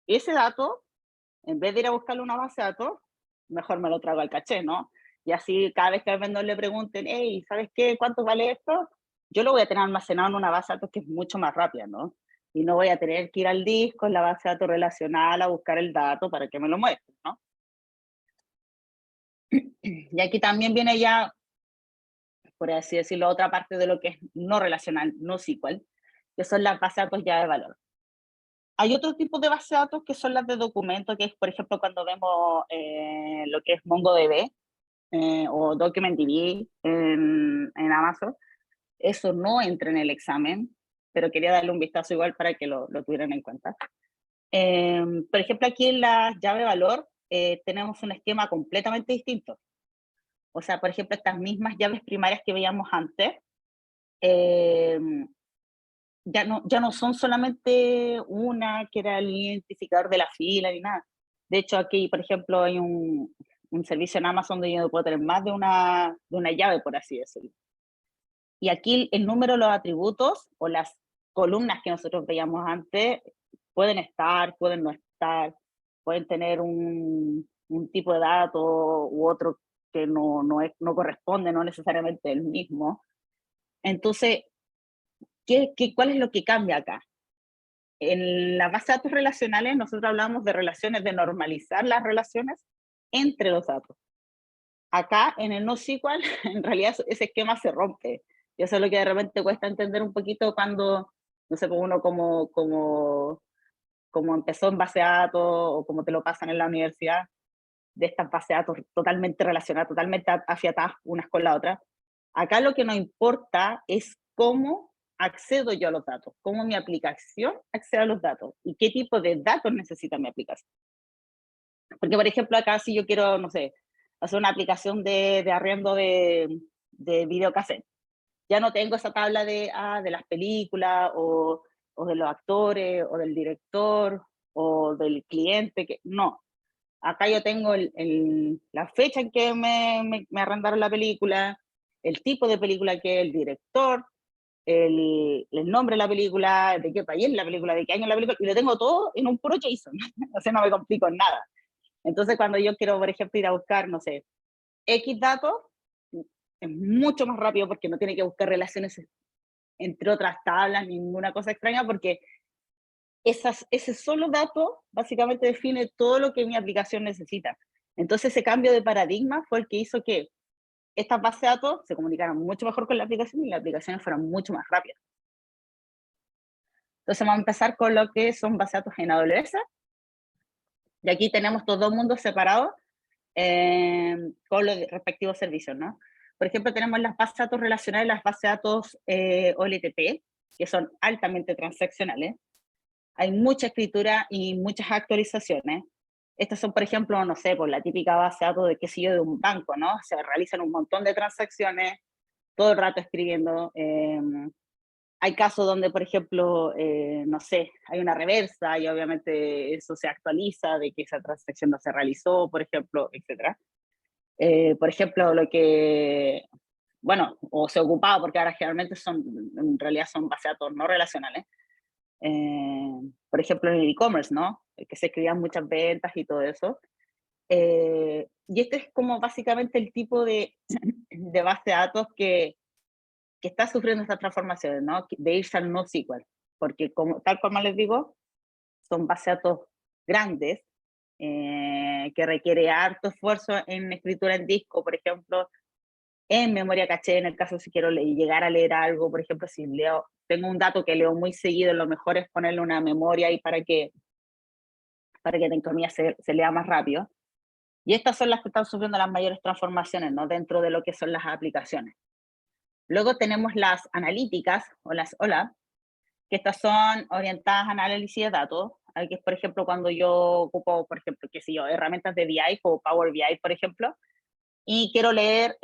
Y ese dato, en vez de ir a buscarle una base de datos, mejor me lo traigo al caché, ¿no? Y así cada vez que al vendedor le pregunten, hey, ¿sabes qué? ¿Cuánto vale esto? Yo lo voy a tener almacenado en una base de datos que es mucho más rápida, ¿no? Y no voy a tener que ir al disco, en la base de datos relacional, a buscar el dato para que me lo muestre, ¿no? Y aquí también viene ya, por así decirlo, otra parte de lo que es no relacional, no SQL, que son las bases de datos ya de valor. Hay otro tipo de bases de datos que son las de documentos, que es, por ejemplo, cuando vemos lo que es MongoDB o DocumentDB en Amazon. Eso no entra en el examen, pero quería darle un vistazo igual para que lo tuvieran en cuenta. Por ejemplo, aquí en la llave de valor tenemos un esquema completamente distinto. O sea, por ejemplo, estas mismas llaves primarias que veíamos antes, ya no son solamente una que era el identificador de la fila ni nada. De hecho, aquí, por ejemplo, hay un servicio en Amazon donde yo puedo tener más de una llave, por así decirlo. Y aquí el número de los atributos o las columnas que nosotros veíamos antes pueden estar, pueden no estar, pueden tener un tipo de dato u otro que no corresponde, no necesariamente el mismo. Entonces, ¿cuál es lo que cambia acá? En la base de datos relacionales nosotros hablamos de relaciones, de normalizar las relaciones entre los datos. Acá en el NoSQL, en realidad ese esquema se rompe. Y eso es lo que de repente cuesta entender un poquito cuando, no sé, uno como empezó en base de datos o como te lo pasan en la universidad, de estas bases de datos totalmente relacionadas, totalmente afiatadas unas con la otra. Acá lo que nos importa es cómo accedo yo a los datos, cómo mi aplicación accede a los datos y qué tipo de datos necesita mi aplicación. Porque, por ejemplo, acá si yo quiero, no sé, hacer una aplicación de arriendo de videocassette, ya no tengo esa tabla de las películas o de los actores o del director o del cliente, que no. Acá yo tengo la fecha en que me arrendaron la película, el tipo de película que es, el director, el nombre de la película, de qué país es la película, de qué año es la película, y lo tengo todo en un puro JSON. O sea, no me complico en nada. Entonces, cuando yo quiero, por ejemplo, ir a buscar, no sé, X datos, es mucho más rápido porque no tiene que buscar relaciones entre otras tablas, ninguna cosa extraña, porque ese solo dato básicamente define todo lo que mi aplicación necesita. Entonces, ese cambio de paradigma fue el que hizo que estas bases de datos se comunicaran mucho mejor con la aplicación y las aplicaciones fueran mucho más rápidas. Entonces, vamos a empezar con lo que son bases de datos en AWS. Y aquí tenemos todo el mundo separado con los respectivos servicios, ¿no? Por ejemplo, tenemos las bases de datos relacionales, las bases de datos OLTP, que son altamente transaccionales. Hay mucha escritura y muchas actualizaciones. Estas son, por ejemplo, no sé, por la típica base de datos de, qué sé yo, de un banco, ¿no? Se realizan un montón de transacciones, todo el rato escribiendo. hay casos donde, por ejemplo, no sé, hay una reversa y obviamente eso se actualiza de que esa transacción no se realizó, por ejemplo, etc. Por ejemplo, lo que, bueno, o se ocupaba, porque ahora generalmente son, en realidad son base de datos no relacionales. Por ejemplo, en el e-commerce, ¿no? Que se escribían muchas ventas y todo eso. Y este es como básicamente el tipo de, de base de datos que está sufriendo estas transformaciones, ¿no? De irse al NoSQL, porque como, tal como les digo, son base de datos grandes, que requiere harto esfuerzo en escritura en disco, por ejemplo, en memoria caché, en el caso si quiero llegar a leer algo, por ejemplo, si leo, tengo un dato que leo muy seguido, lo mejor es ponerle una memoria ahí para que la economía se lea más rápido. Y estas son las que están sufriendo las mayores transformaciones, ¿no? Dentro de lo que son las aplicaciones. Luego tenemos las analíticas o las OLAP, que estas son orientadas a análisis de datos, que es, por ejemplo, cuando yo ocupo, por ejemplo, qué sé yo, herramientas de BI como Power BI, por ejemplo, y quiero leer,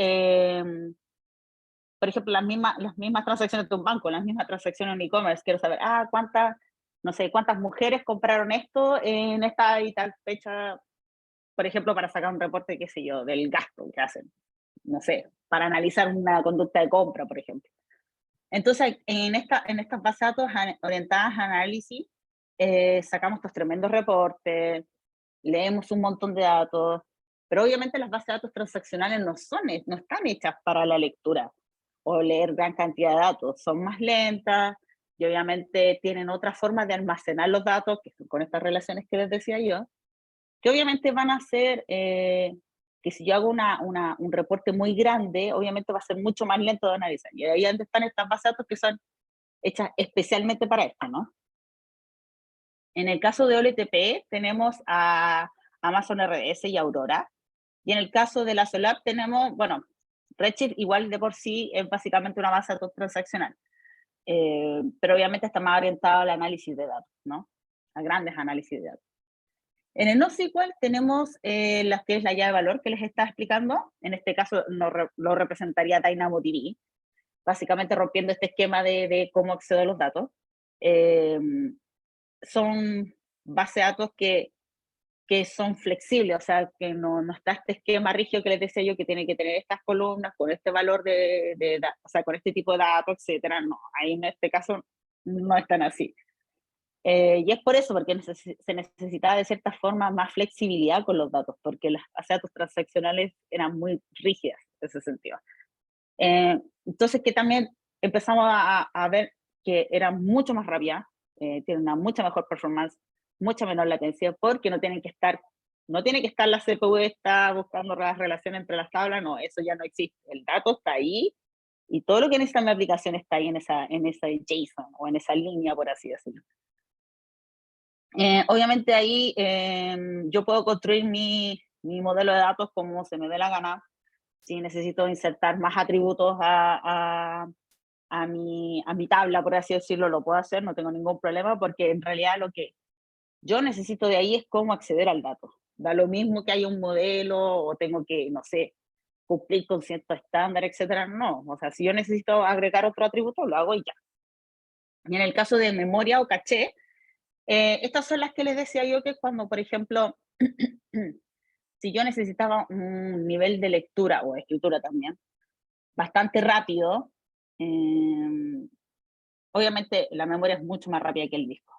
por ejemplo, las mismas transacciones de un banco, las mismas transacciones en e-commerce, quiero saber, cuántas, no sé, cuántas mujeres compraron esto en esta y tal fecha, por ejemplo, para sacar un reporte, qué sé yo, del gasto que hacen, no sé, para analizar una conducta de compra, por ejemplo. Entonces, en estas bases de datos orientadas a análisis, sacamos estos tremendos reportes, leemos un montón de datos, pero obviamente las bases de datos transaccionales no están hechas para la lectura o leer gran cantidad de datos, son más lentas y obviamente tienen otra forma de almacenar los datos, que son con estas relaciones que les decía yo, que obviamente van a ser, que si yo hago un reporte muy grande, obviamente va a ser mucho más lento de analizar. Y ahí donde están estas bases de datos que son hechas especialmente para esto, ¿no? En el caso de OLTP tenemos a Amazon RDS y Aurora. Y en el caso de la SOLAP tenemos, bueno, Redshift igual de por sí es básicamente una base de datos transaccional. Pero obviamente está más orientado al análisis de datos, ¿no? A grandes análisis de datos. En el NoSQL tenemos las que es la llave de valor que les estaba explicando. En este caso lo representaría DynamoDB, básicamente rompiendo este esquema de cómo accedo a los datos. Son bases de datos que son flexibles, o sea, que no está este esquema rígido que les decía yo, que tiene que tener estas columnas con este valor o sea, con este tipo de datos, etcétera. No, ahí en este caso no están así. Y es por eso, porque se necesitaba de cierta forma más flexibilidad con los datos, porque las bases de datos transaccionales eran muy rígidas en ese sentido. Entonces, que también empezamos a ver que era mucho más rápida, tiene una mucha mejor performance, mucha menor latencia, porque no tiene que estar la CPU está buscando las relaciones entre las tablas, no, eso ya no existe. El dato está ahí y todo lo que necesita mi aplicación está ahí en esa JSON o en esa línea, por así decirlo. Obviamente ahí yo puedo construir mi modelo de datos como se me dé la gana. Si necesito insertar más atributos a mi tabla, por así decirlo, lo puedo hacer, no tengo ningún problema, porque en realidad lo que yo necesito de ahí es cómo acceder al dato. Da lo mismo que haya un modelo o tengo que, no sé, cumplir con cierto estándar, etcétera. No, o sea, si yo necesito agregar otro atributo, lo hago y ya. Y en el caso de memoria o caché, estas son las que les decía yo que cuando, por ejemplo, si yo necesitaba un nivel de lectura o escritura también bastante rápido, obviamente la memoria es mucho más rápida que el disco.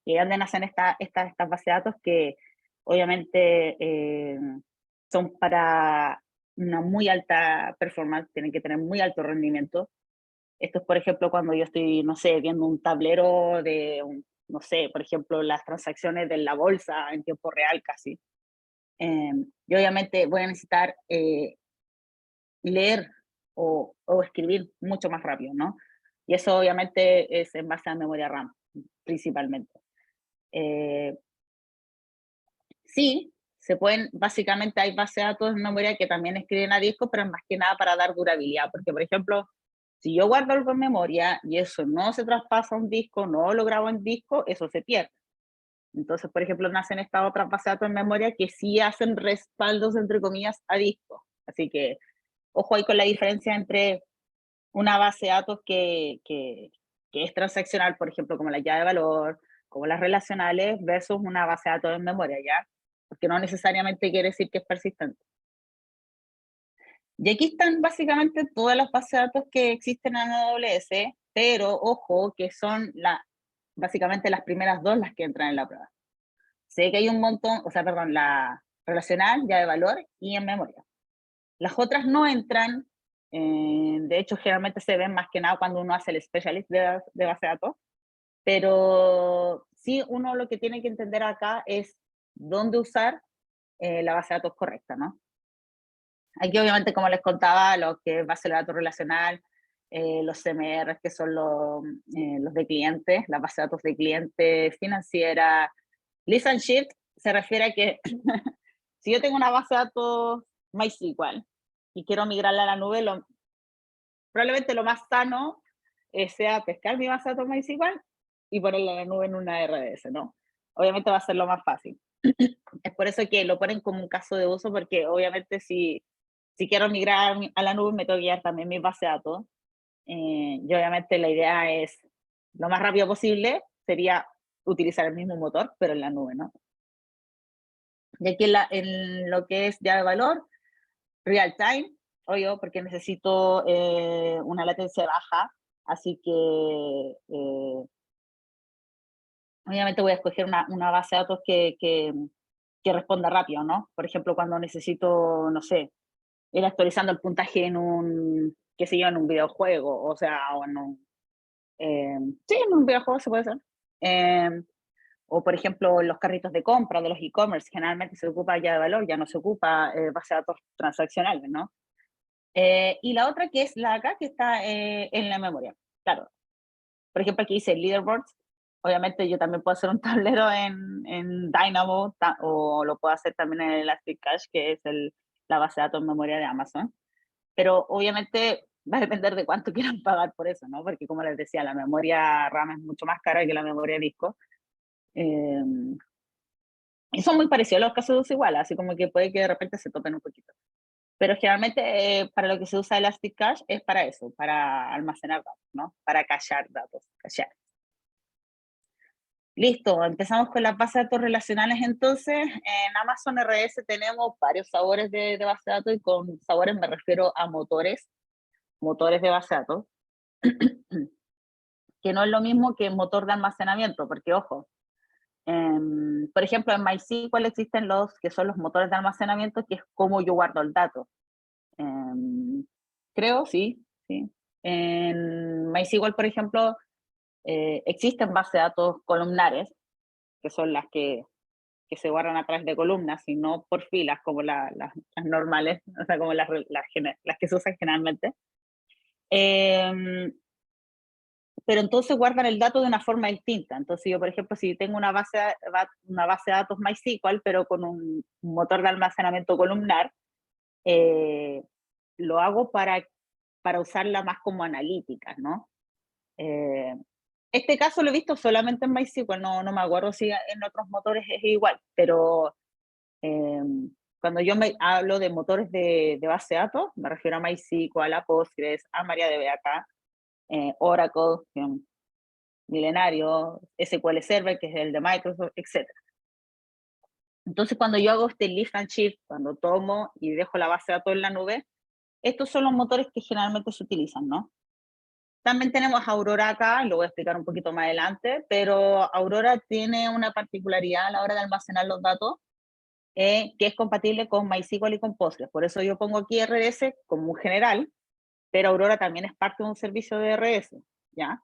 Y ahí donde nacen estas bases de datos que obviamente son para una muy alta performance, tienen que tener muy alto rendimiento. Esto es, por ejemplo, cuando yo estoy, no sé, viendo un tablero no sé, por ejemplo, las transacciones de la bolsa en tiempo real casi. Y obviamente voy a necesitar leer o escribir mucho más rápido, ¿no? Y eso obviamente es en base a memoria RAM, principalmente. Sí, básicamente hay bases de datos en memoria que también escriben a disco, pero más que nada para dar durabilidad, porque por ejemplo, si yo guardo algo en memoria y eso no se traspasa a un disco, no lo grabo en disco, eso se pierde. Entonces, por ejemplo, nacen estas otras bases de datos en memoria que sí hacen respaldos, entre comillas, a disco. Así que, ojo ahí con la diferencia entre una base de datos que que es transaccional, por ejemplo, como la llave de valor, como las relacionales, versus una base de datos en memoria, ¿ya? Porque no necesariamente quiere decir que es persistente. Y aquí están básicamente todas las bases de datos que existen en AWS, pero ojo que son básicamente las primeras dos las que entran en la prueba. Sé que hay un montón, o sea, perdón, la relacional, llave de valor y en memoria. Las otras no entran, de hecho generalmente se ven más que nada cuando uno hace el specialist de base de datos, pero sí uno lo que tiene que entender acá es dónde usar la base de datos correcta, ¿no? Aquí obviamente, como les contaba, lo que es base de datos relacional, los CMR, que son los de clientes, la base de datos de clientes financiera. List and Shift se refiere a que si yo tengo una base de datos MySQL y quiero migrarla a la nube, probablemente lo más sano sea pescar mi base de datos MySQL y ponerla en la nube en una RDS, ¿no? Obviamente va a ser lo más fácil. Es por eso que lo ponen como un caso de uso, porque obviamente si quiero migrar a la nube me tengo que llevar también mi base de datos. Y obviamente la idea es, lo más rápido posible, sería utilizar el mismo motor, pero en la nube, ¿no? Y aquí en lo que es llave de valor, real time, obvio, porque necesito una latencia baja, así que obviamente voy a escoger una base de datos que responda rápido, ¿no? Por ejemplo, cuando necesito, no sé, ir actualizando el puntaje en qué sé yo, en un videojuego, o sea, o sí, en un videojuego se puede hacer. O por ejemplo, los carritos de compra de los e-commerce, generalmente se ocupa ya de valor, ya no se ocupa base de datos transaccionales, ¿no? Y la otra que es la acá, que está en la memoria. Claro, por ejemplo, aquí dice leaderboards. Obviamente yo también puedo hacer un tablero en Dynamo, o lo puedo hacer también en Elastic Cache, que es la base de datos en memoria de Amazon. Pero obviamente va a depender de cuánto quieran pagar por eso, ¿no? Porque como les decía, la memoria RAM es mucho más cara que la memoria disco. Eh, y son muy parecidos los casos de uso igual, así como que puede que de repente se topen un poquito. Pero generalmente para lo que se usa Elastic Cache es para eso, para almacenar datos, ¿no? Para cachear datos, cachear. Listo, empezamos con las bases de datos relacionales entonces. En Amazon RS tenemos varios sabores de base de datos, y con sabores me refiero a motores de base de datos, que no es lo mismo que motor de almacenamiento, porque ojo, por ejemplo en MySQL existen los que son los motores de almacenamiento, que es como yo guardo el dato. Creo, sí. En MySQL, por ejemplo, existen bases de datos columnares, que son las que se guardan a través de columnas y no por filas como las normales, o sea, como las que se usan generalmente. Pero entonces guardan el dato de una forma distinta. Entonces yo, por ejemplo, si tengo una base de datos MySQL, pero con un motor de almacenamiento columnar, lo hago para usarla más como analítica, ¿no? Este caso lo he visto solamente en MySQL, no me acuerdo si en otros motores es igual, pero cuando yo hablo de motores de base de datos, me refiero a MySQL, a Postgres, a MariaDB acá, Oracle, Milenario, SQL Server, que es el de Microsoft, etc. Entonces, cuando yo hago este lift and shift, cuando tomo y dejo la base de datos en la nube, estos son los motores que generalmente se utilizan, ¿no? También tenemos Aurora acá, lo voy a explicar un poquito más adelante, pero Aurora tiene una particularidad a la hora de almacenar los datos, que es compatible con MySQL y con Postgres. Por eso yo pongo aquí RS como un general, pero Aurora también es parte de un servicio de RS, ¿ya?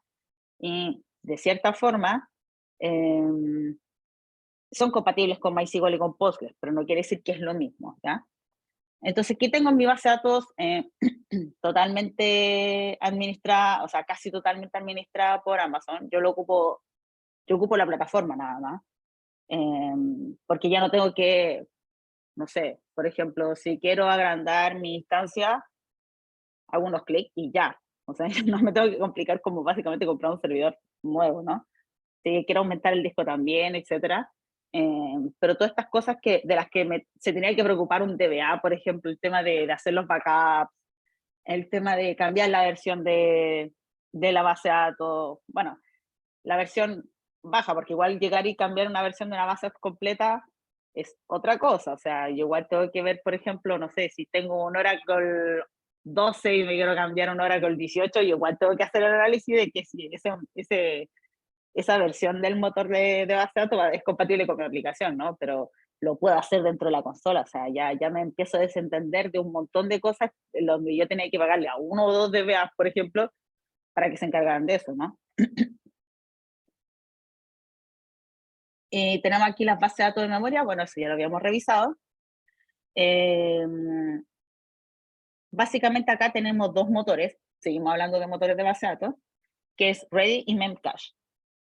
Y de cierta forma, son compatibles con MySQL y con Postgres, pero no quiere decir que es lo mismo, ¿ya? Entonces, aquí tengo mi base de datos totalmente administrada, o sea, casi totalmente administrada por Amazon. Yo ocupo la plataforma nada más, porque ya no tengo que, no sé, por ejemplo, si quiero agrandar mi instancia, hago unos clics y ya. O sea, no me tengo que complicar como básicamente comprar un servidor nuevo, ¿no? Si quiero aumentar el disco también, etcétera. Pero todas estas cosas de las que se tenía que preocupar un DBA, por ejemplo, el tema de hacer los backups, el tema de cambiar la versión de de la base de datos, bueno, la versión baja, porque igual llegar y cambiar una versión de una base de datos completa es otra cosa. O sea, yo igual tengo que ver, por ejemplo, no sé, si tengo un Oracle 12 y me quiero cambiar un Oracle 18, yo igual tengo que hacer el análisis de que si esa versión del motor de base de datos es compatible con mi aplicación, ¿no? Pero lo puedo hacer dentro de la consola. O sea, ya me empiezo a desentender de un montón de cosas en donde yo tenía que pagarle a uno o dos DBAs, por ejemplo, para que se encargaran de eso, ¿no? Tenemos aquí las bases de datos de memoria, bueno, eso ya lo habíamos revisado. Básicamente acá tenemos dos motores, seguimos hablando de motores de base de datos, que es Redis y Memcache.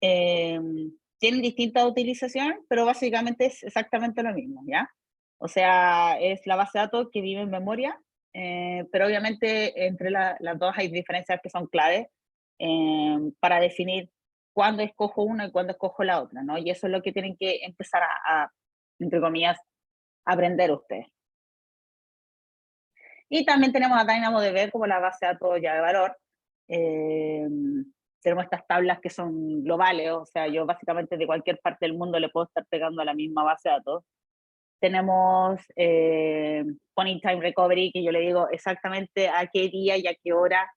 Tienen distintas utilizaciones, pero básicamente es exactamente lo mismo, ¿ya? O sea, es la base de datos que vive en memoria, pero obviamente entre las dos hay diferencias que son claves para definir cuándo escojo una y cuándo escojo la otra, ¿no? Y eso es lo que tienen que empezar entre comillas, aprender ustedes. Y también tenemos a DynamoDB como la base de datos ya de valor. Tenemos estas tablas que son globales, o sea, yo básicamente de cualquier parte del mundo le puedo estar pegando a la misma base de datos. Tenemos Point Time Recovery, que yo le digo exactamente a qué día y a qué hora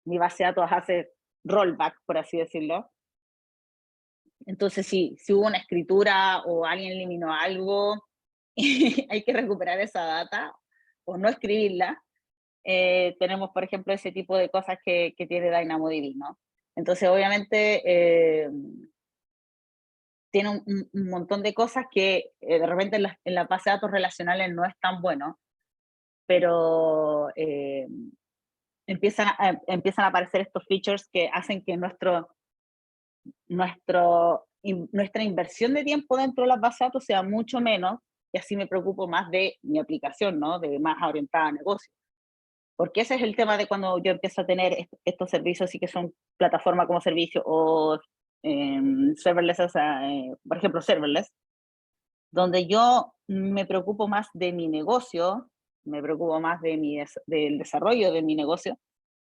mi base de datos hace rollback, por así decirlo. Entonces, si hubo una escritura o alguien eliminó algo, hay que recuperar esa data o no escribirla. Tenemos, por ejemplo, ese tipo de cosas que tiene DynamoDB, ¿no? Entonces, obviamente, tiene un montón de cosas que de repente en la base de datos relacionales no es tan bueno, pero empiezan a aparecer estos features que hacen que nuestra inversión de tiempo dentro de las bases de datos sea mucho menos, y así me preocupo más de mi aplicación, ¿no? De más orientada a negocio. Porque ese es el tema de cuando yo empiezo a tener estos servicios y que son plataforma como servicio o serverless, o sea, por ejemplo, serverless, donde yo me preocupo más de mi negocio, me preocupo más del desarrollo de mi negocio,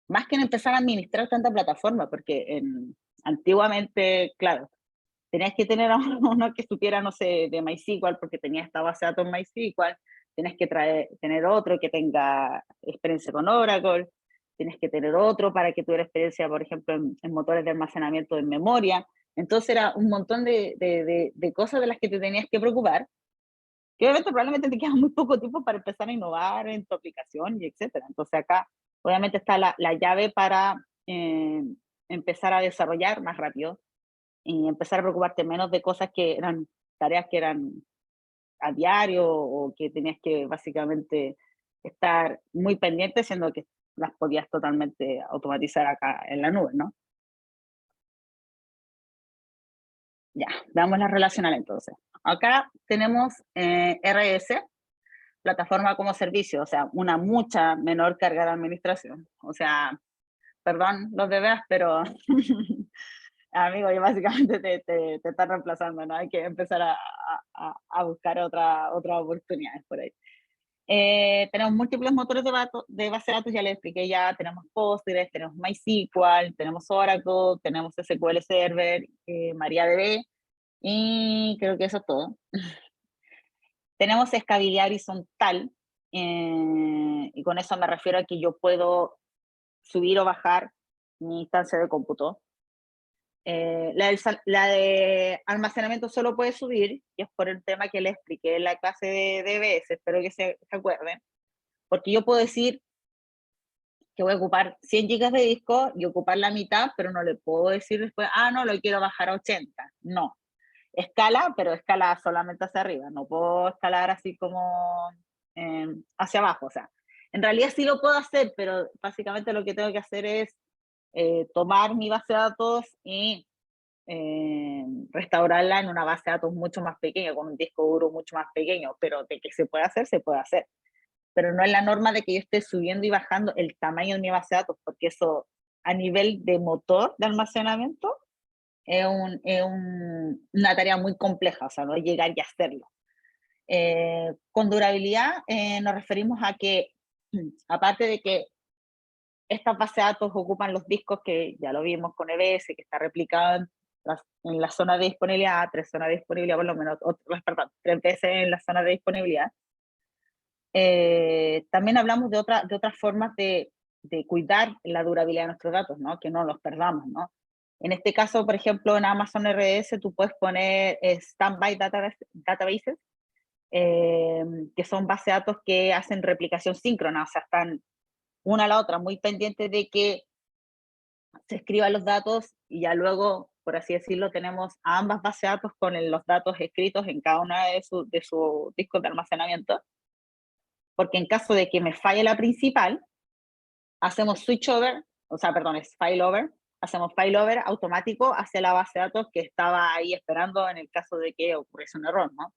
más que en empezar a administrar tanta plataforma, porque antiguamente, claro, tenías que tener a uno que supiera, no sé, de MySQL, porque tenía esta base de datos en MySQL, tienes que tener otro que tenga experiencia con Oracle, tienes que tener otro para que tuviera experiencia, por ejemplo, en motores de almacenamiento en memoria. Entonces era un montón de cosas de las que te tenías que preocupar, que obviamente probablemente te queda muy poco tiempo para empezar a innovar en tu aplicación y etcétera. Entonces acá obviamente está la llave para empezar a desarrollar más rápido y empezar a preocuparte menos de cosas que eran tareas que eran a diario o que tenías que básicamente estar muy pendiente, siendo que las podías totalmente automatizar acá en la nube, ¿no? Ya, veamos la relacional entonces. Acá tenemos RS, plataforma como servicio, o sea, una mucha menor carga de administración. O sea, perdón los bebés, pero amigo, yo básicamente te están reemplazando, ¿no? Hay que empezar a buscar otras oportunidades por ahí. Tenemos múltiples motores de base de datos, ya les expliqué ya, tenemos Postgres, tenemos MySQL, tenemos Oracle, tenemos SQL Server, MariaDB, y creo que eso es todo. Tenemos escalabilidad horizontal, y con eso me refiero a que yo puedo subir o bajar mi instancia de cómputo. La de almacenamiento solo puede subir, y es por el tema que les expliqué en la clase de DBS, espero que se acuerden, porque yo puedo decir que voy a ocupar 100 gigas de disco y ocupar la mitad, pero no le puedo decir después, no, lo quiero bajar a 80. No, escala, pero escala solamente hacia arriba, no puedo escalar así como hacia abajo, o sea, en realidad sí lo puedo hacer, pero básicamente lo que tengo que hacer es tomar mi base de datos y restaurarla en una base de datos mucho más pequeña, con un disco duro mucho más pequeño, pero de que se puede hacer, se puede hacer. Pero no es la norma de que yo esté subiendo y bajando el tamaño de mi base de datos, porque eso a nivel de motor de almacenamiento es una tarea muy compleja, o sea, no es llegar y hacerlo. Con durabilidad nos referimos a que, aparte de que estas bases de datos ocupan los discos que ya lo vimos con EBS, que está replicado en la zona de disponibilidad, 3 zonas de disponibilidad por lo menos, perdón, 3 veces en la zona de disponibilidad. También hablamos de otras formas de cuidar la durabilidad de nuestros datos, ¿no? Que no los perdamos, ¿no? En este caso, por ejemplo, en Amazon RDS tú puedes poner standby databases, que son bases de datos que hacen replicación síncrona, o sea, están una a la otra, muy pendientes de que se escriban los datos y ya luego, por así decirlo, tenemos a ambas bases de datos con los datos escritos en cada una de sus discos de almacenamiento, porque en caso de que me falle la principal, hacemos switchover, o sea, perdón, es failover, hacemos failover automático hacia la base de datos que estaba ahí esperando en el caso de que ocurriese un error, ¿no?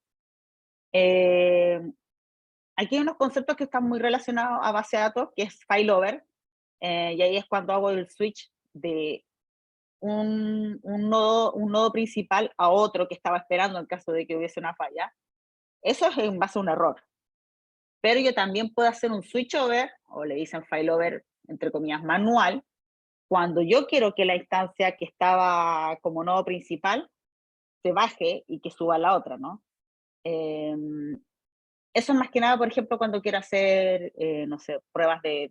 Aquí hay unos conceptos que están muy relacionados a base de datos, que es failover, y ahí es cuando hago el switch de un nodo principal a otro que estaba esperando en caso de que hubiese una falla. Eso es en base a un error. Pero yo también puedo hacer un switchover, o le dicen failover, entre comillas, manual, cuando yo quiero que la instancia que estaba como nodo principal se baje y que suba a la otra, ¿no? Eso es más que nada, por ejemplo, cuando quiero hacer, no sé, pruebas de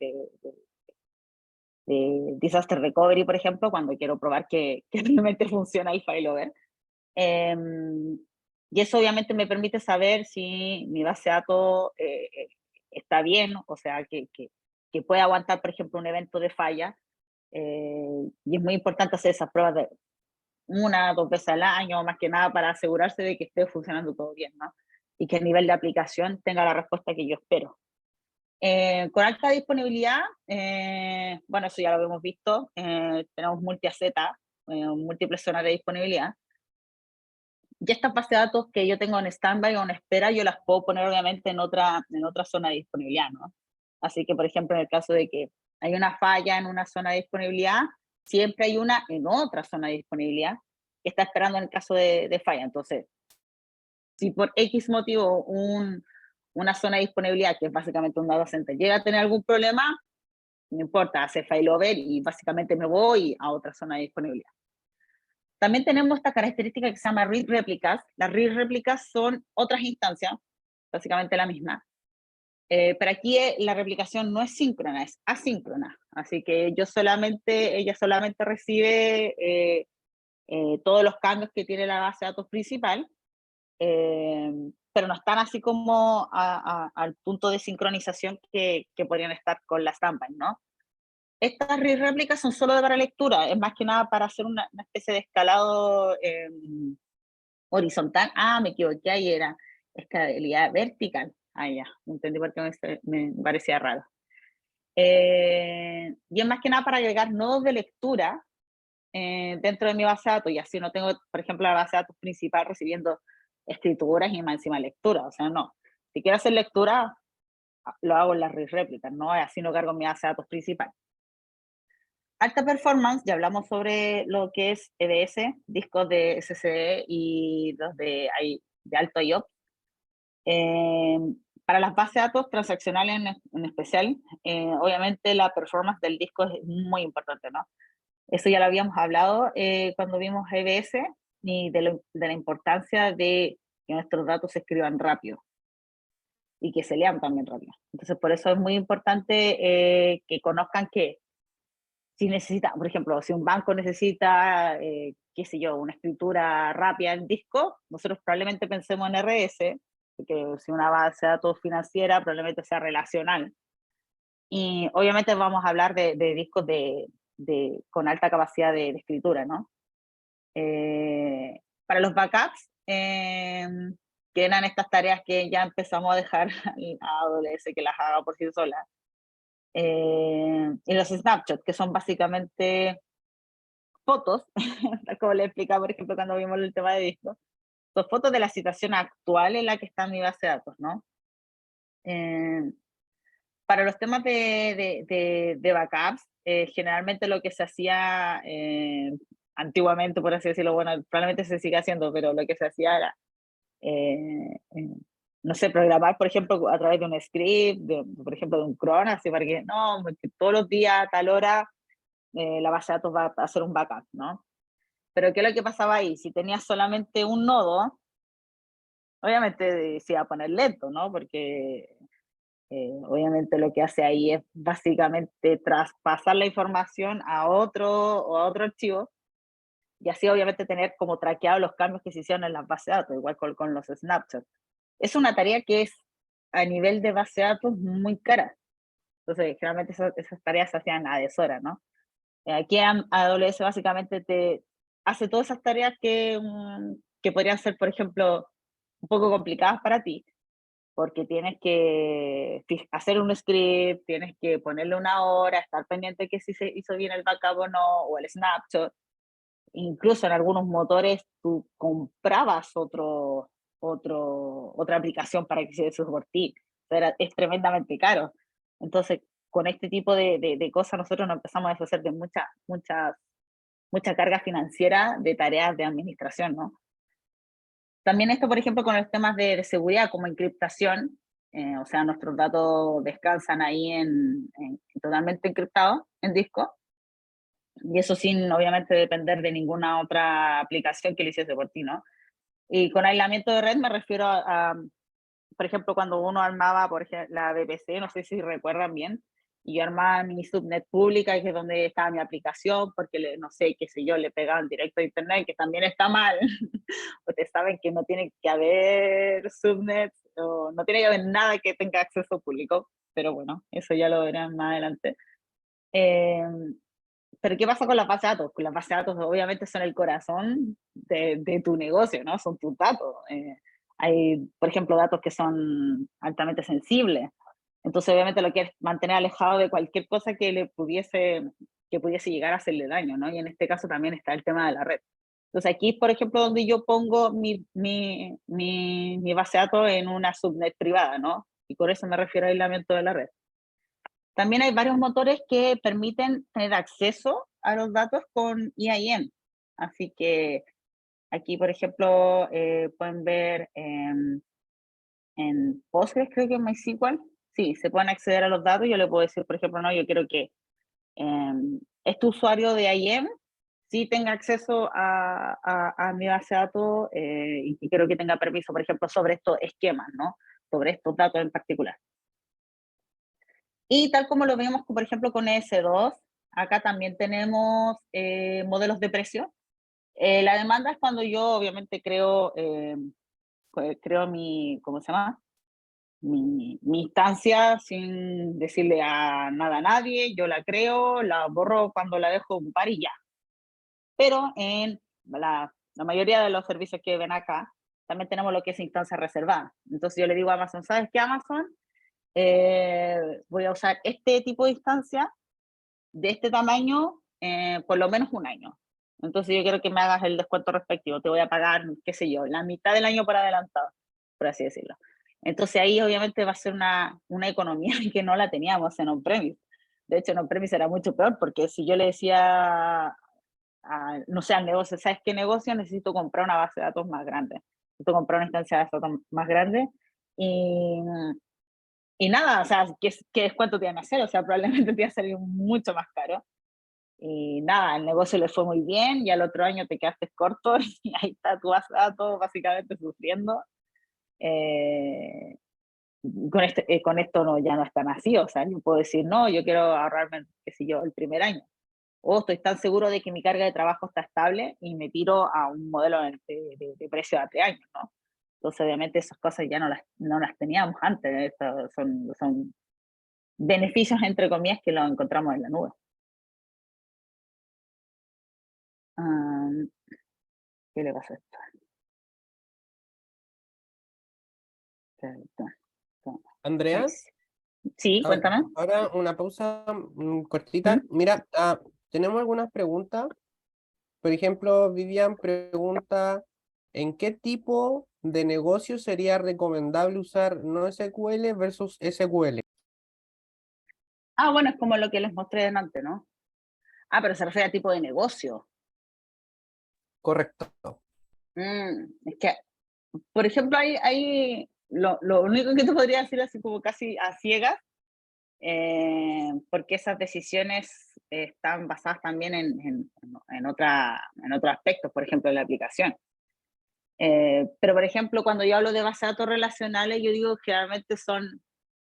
disaster recovery, por ejemplo, cuando quiero probar que realmente funciona el failover. Y eso obviamente me permite saber si mi base de datos está bien, o sea, que puede aguantar, por ejemplo, un evento de falla. Y es muy importante hacer esas pruebas de 1 o 2 veces al año, más que nada para asegurarse de que esté funcionando todo bien, ¿no? Y que el nivel de aplicación tenga la respuesta que yo espero. Con alta disponibilidad, bueno, eso ya lo hemos visto, tenemos multi-AZ, múltiples zonas de disponibilidad. Y estas bases de datos que yo tengo en standby o en espera, yo las puedo poner obviamente en otra zona de disponibilidad, ¿no? Así que, por ejemplo, en el caso de que hay una falla en una zona de disponibilidad, siempre hay una en otra zona de disponibilidad que está esperando en el caso de falla. Entonces, si por X motivo una zona de disponibilidad, que es básicamente un data center, llega a tener algún problema, no importa, hace failover y básicamente me voy a otra zona de disponibilidad. También tenemos esta característica que se llama read replicas. Las read replicas son otras instancias, básicamente la misma. Pero aquí la replicación no es síncrona, es asíncrona. Así que ella solamente recibe todos los cambios que tiene la base de datos principal, pero no están así como al punto de sincronización que podrían estar con la standby, ¿no? Estas réplicas son solo para lectura, es más que nada para hacer una especie de escalado horizontal. Ah, me equivoqué, ahí era escalabilidad vertical. Ah, ya, entendí por qué me parecía raro. Y es más que nada para agregar nodos de lectura dentro de mi base de datos, y así no tengo, por ejemplo, la base de datos principal recibiendo escrituras y más encima lectura. O sea, no. Si quiero hacer lectura, lo hago en las réplicas, ¿no? Así no cargo mi base de datos principal. Alta performance, ya hablamos sobre lo que es EBS, discos de SSD y los de alto IOP. Para las bases de datos transaccionales en especial, obviamente la performance del disco es muy importante, ¿no? Eso ya lo habíamos hablado cuando vimos EBS y de la importancia de que nuestros datos se escriban rápido y que se lean también rápido. Entonces, por eso es muy importante que conozcan que si necesita, por ejemplo, si un banco necesita, qué sé yo, una escritura rápida en disco, nosotros probablemente pensemos en RS, porque si una base de datos financiera probablemente sea relacional. Y obviamente vamos a hablar de discos con alta capacidad de escritura, ¿no? Para los backups, que eran estas tareas que ya empezamos a dejar a AWS que las haga por sí sola. Y los snapshots, que son básicamente fotos, como le explicaba, por ejemplo, cuando vimos el tema de disco, son fotos de la situación actual en la que está mi base de datos, ¿no? Para los temas de backups, generalmente lo que se hacía antiguamente, por así decirlo, bueno, probablemente se sigue haciendo, pero lo que se hacía era no sé, programar, por ejemplo, a través de un script, por ejemplo, de un cron, así para que, no, porque todos los días a tal hora la base de datos va a hacer un backup, ¿no? Pero ¿qué es lo que pasaba ahí? Si tenías solamente un nodo, obviamente se iba a poner lento, ¿no? Porque obviamente lo que hace ahí es básicamente traspasar la información a otro archivo, y así obviamente tener como traqueado los cambios que se hicieron en las bases de datos, igual con los snapshots. Es una tarea que es a nivel de base de datos muy cara. Entonces, generalmente esas tareas se hacían a deshora, ¿no? Aquí AWS básicamente te hace todas esas tareas que podrían ser, por ejemplo, un poco complicadas para ti, porque tienes que hacer un script, tienes que ponerle una hora, estar pendiente que si se hizo bien el backup o no, o el snapshot. Incluso en algunos motores tú comprabas otra aplicación para que se hiciese por ti. Es tremendamente caro. Entonces, con este tipo de cosas nosotros nos empezamos a deshacer de mucha carga financiera de tareas de administración, ¿no? También esto, por ejemplo, con los temas de seguridad como encriptación, o sea, nuestros datos descansan ahí totalmente encriptados en disco, y eso sin obviamente depender de ninguna otra aplicación que lo hiciese por ti, ¿no? Y con aislamiento de red me refiero por ejemplo, cuando uno armaba, por ejemplo, la VPC, no sé si recuerdan bien, y yo armaba mi subnet pública, que es donde estaba mi aplicación, porque no sé, qué sé yo, le pegaban directo a internet, que también está mal. Ustedes saben que no tiene que haber subnets, o no tiene que haber nada que tenga acceso público, pero bueno, eso ya lo verán más adelante. Eh, pero ¿qué pasa con las bases de datos? Las bases de datos obviamente son el corazón de tu negocio, ¿no? Son tus datos. Hay, por ejemplo, datos que son altamente sensibles. Entonces, obviamente lo quieres mantener alejado de cualquier cosa que pudiese llegar a hacerle daño, ¿no? Y en este caso también está el tema de la red. Entonces, aquí, por ejemplo, donde yo pongo mi base de datos en una subnet privada, ¿no? Y por eso me refiero a aislamiento de la red. También hay varios motores que permiten tener acceso a los datos con EIN. Así que aquí, por ejemplo, pueden ver en Postgres, creo que en MySQL, sí, se pueden acceder a los datos. Yo le puedo decir, por ejemplo, no, yo quiero que este usuario de IAM sí tenga acceso a mi base de datos y quiero que tenga permiso, por ejemplo, sobre estos esquemas, ¿no? Sobre estos datos en particular. Y tal como lo vemos, por ejemplo, con ES2, acá también tenemos modelos de precio. La demanda es cuando yo obviamente creo ¿cómo se llama? Mi instancia sin decirle a nada a nadie, yo la creo, la borro cuando la dejo ocupar y ya. Pero en la mayoría de los servicios que ven acá, también tenemos lo que es instancia reservada. Entonces yo le digo a Amazon, ¿sabes qué, Amazon? Voy a usar este tipo de instancia de este tamaño por lo menos un año. Entonces yo quiero que me hagas el descuento respectivo. Te voy a pagar, qué sé yo, la mitad del año por adelantado, por así decirlo. Entonces ahí obviamente va a ser una economía que no la teníamos en on-premise. De hecho, en on-premise era mucho peor, porque si yo le decía, no sé, al negocio, ¿sabes qué negocio? Necesito comprar una base de datos más grande. Necesito comprar una instancia de datos más grande. Y nada, o sea, ¿qué descuento te iban a hacer? O sea, probablemente te iba a salir mucho más caro. Y nada, el negocio le fue muy bien y al otro año te quedaste corto y ahí está tu base de datos básicamente sufriendo. Eh, con esto no, ya no es tan así, o sea, yo puedo decir, no, yo quiero ahorrarme, qué sé yo, el primer año. O estoy tan seguro de que mi carga de trabajo está estable y me tiro a un modelo de precio de 3 años, ¿no? Entonces, obviamente, esas cosas ya no las teníamos antes. Estos son beneficios, entre comillas, que los encontramos en la nube. ¿Qué le pasa a esto? Andrea, Sí, cuéntame. ahora una pausa cortita. ¿Mm? Mira, tenemos algunas preguntas. Por ejemplo, Vivian pregunta, ¿en qué tipo de negocio sería recomendable usar NoSQL versus SQL? Bueno, es como lo que les mostré delante, ¿no? Pero se refiere a tipo de negocio. Correcto. Es que, por ejemplo, hay lo único que te podría decir así como casi a ciegas, porque esas decisiones están basadas también en otros aspectos, por ejemplo, en la aplicación. Pero, por ejemplo, cuando yo hablo de bases de datos relacionales, yo digo que generalmente son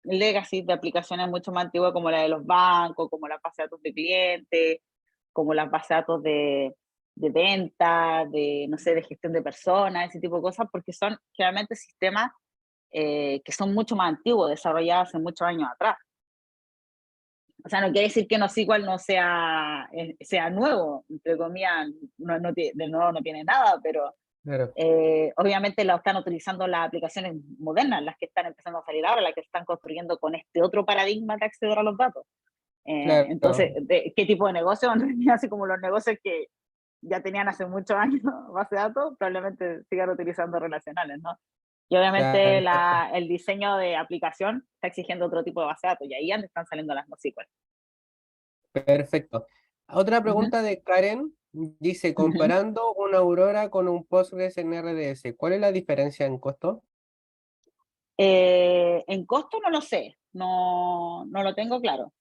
legacy de aplicaciones mucho más antiguas como la de los bancos, como las bases de datos de clientes, como las bases de datos de venta, de, no sé, de gestión de personas, ese tipo de cosas, porque son generalmente sistemas que son mucho más antiguos, desarrollados hace muchos años atrás. O sea, no quiere decir que NoSQL no sea, sea nuevo, entre comillas, de nuevo no tiene nada, pero Claro, obviamente lo están utilizando las aplicaciones modernas, las que están empezando a salir ahora, las que están construyendo con este otro paradigma de acceder a los datos. claro. Entonces, ¿qué tipo de negocio? Así como los negocios que ya tenían hace muchos años base de datos, probablemente sigan utilizando relacionales, ¿no? Y obviamente Claro, exacto. el diseño de aplicación está exigiendo otro tipo de base de datos, y ahí ya están saliendo las NoSQL. Perfecto. Otra Ujú, pregunta de Karen dice, ujú. comparando una Aurora con un Postgres en RDS, ¿cuál es la diferencia en costo? En costo no lo sé, no lo tengo claro.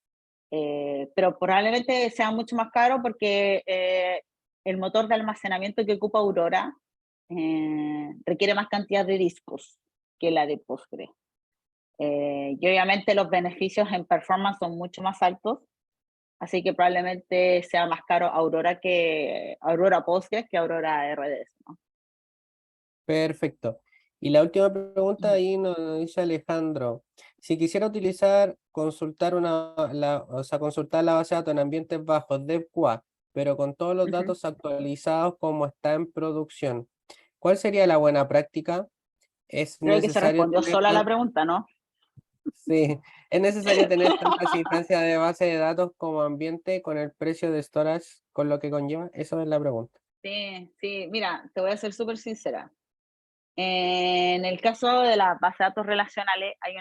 Pero probablemente sea mucho más caro porque el motor de almacenamiento que ocupa Aurora requiere más cantidad de discos que la de Postgre. Y obviamente los beneficios en performance son mucho más altos, así que probablemente sea más caro Aurora Postgres que Aurora RDS, ¿no? Perfecto. Y la última pregunta Mm. ahí nos dice Alejandro. Si quisiera utilizar, o sea, consultar la base de datos en ambientes bajos de QA, pero con todos los Ujú. datos actualizados como está en producción, ¿cuál sería la buena práctica? ¿Es Creo que se necesario respondió tener sola la pregunta, ¿no? sí, es necesario tener tantas instancias de base de datos como ambiente con el precio de storage con lo que conlleva? Eso es la pregunta. Sí, sí, mira, te voy a ser súper sincera. En el caso de las bases de datos relacionales hay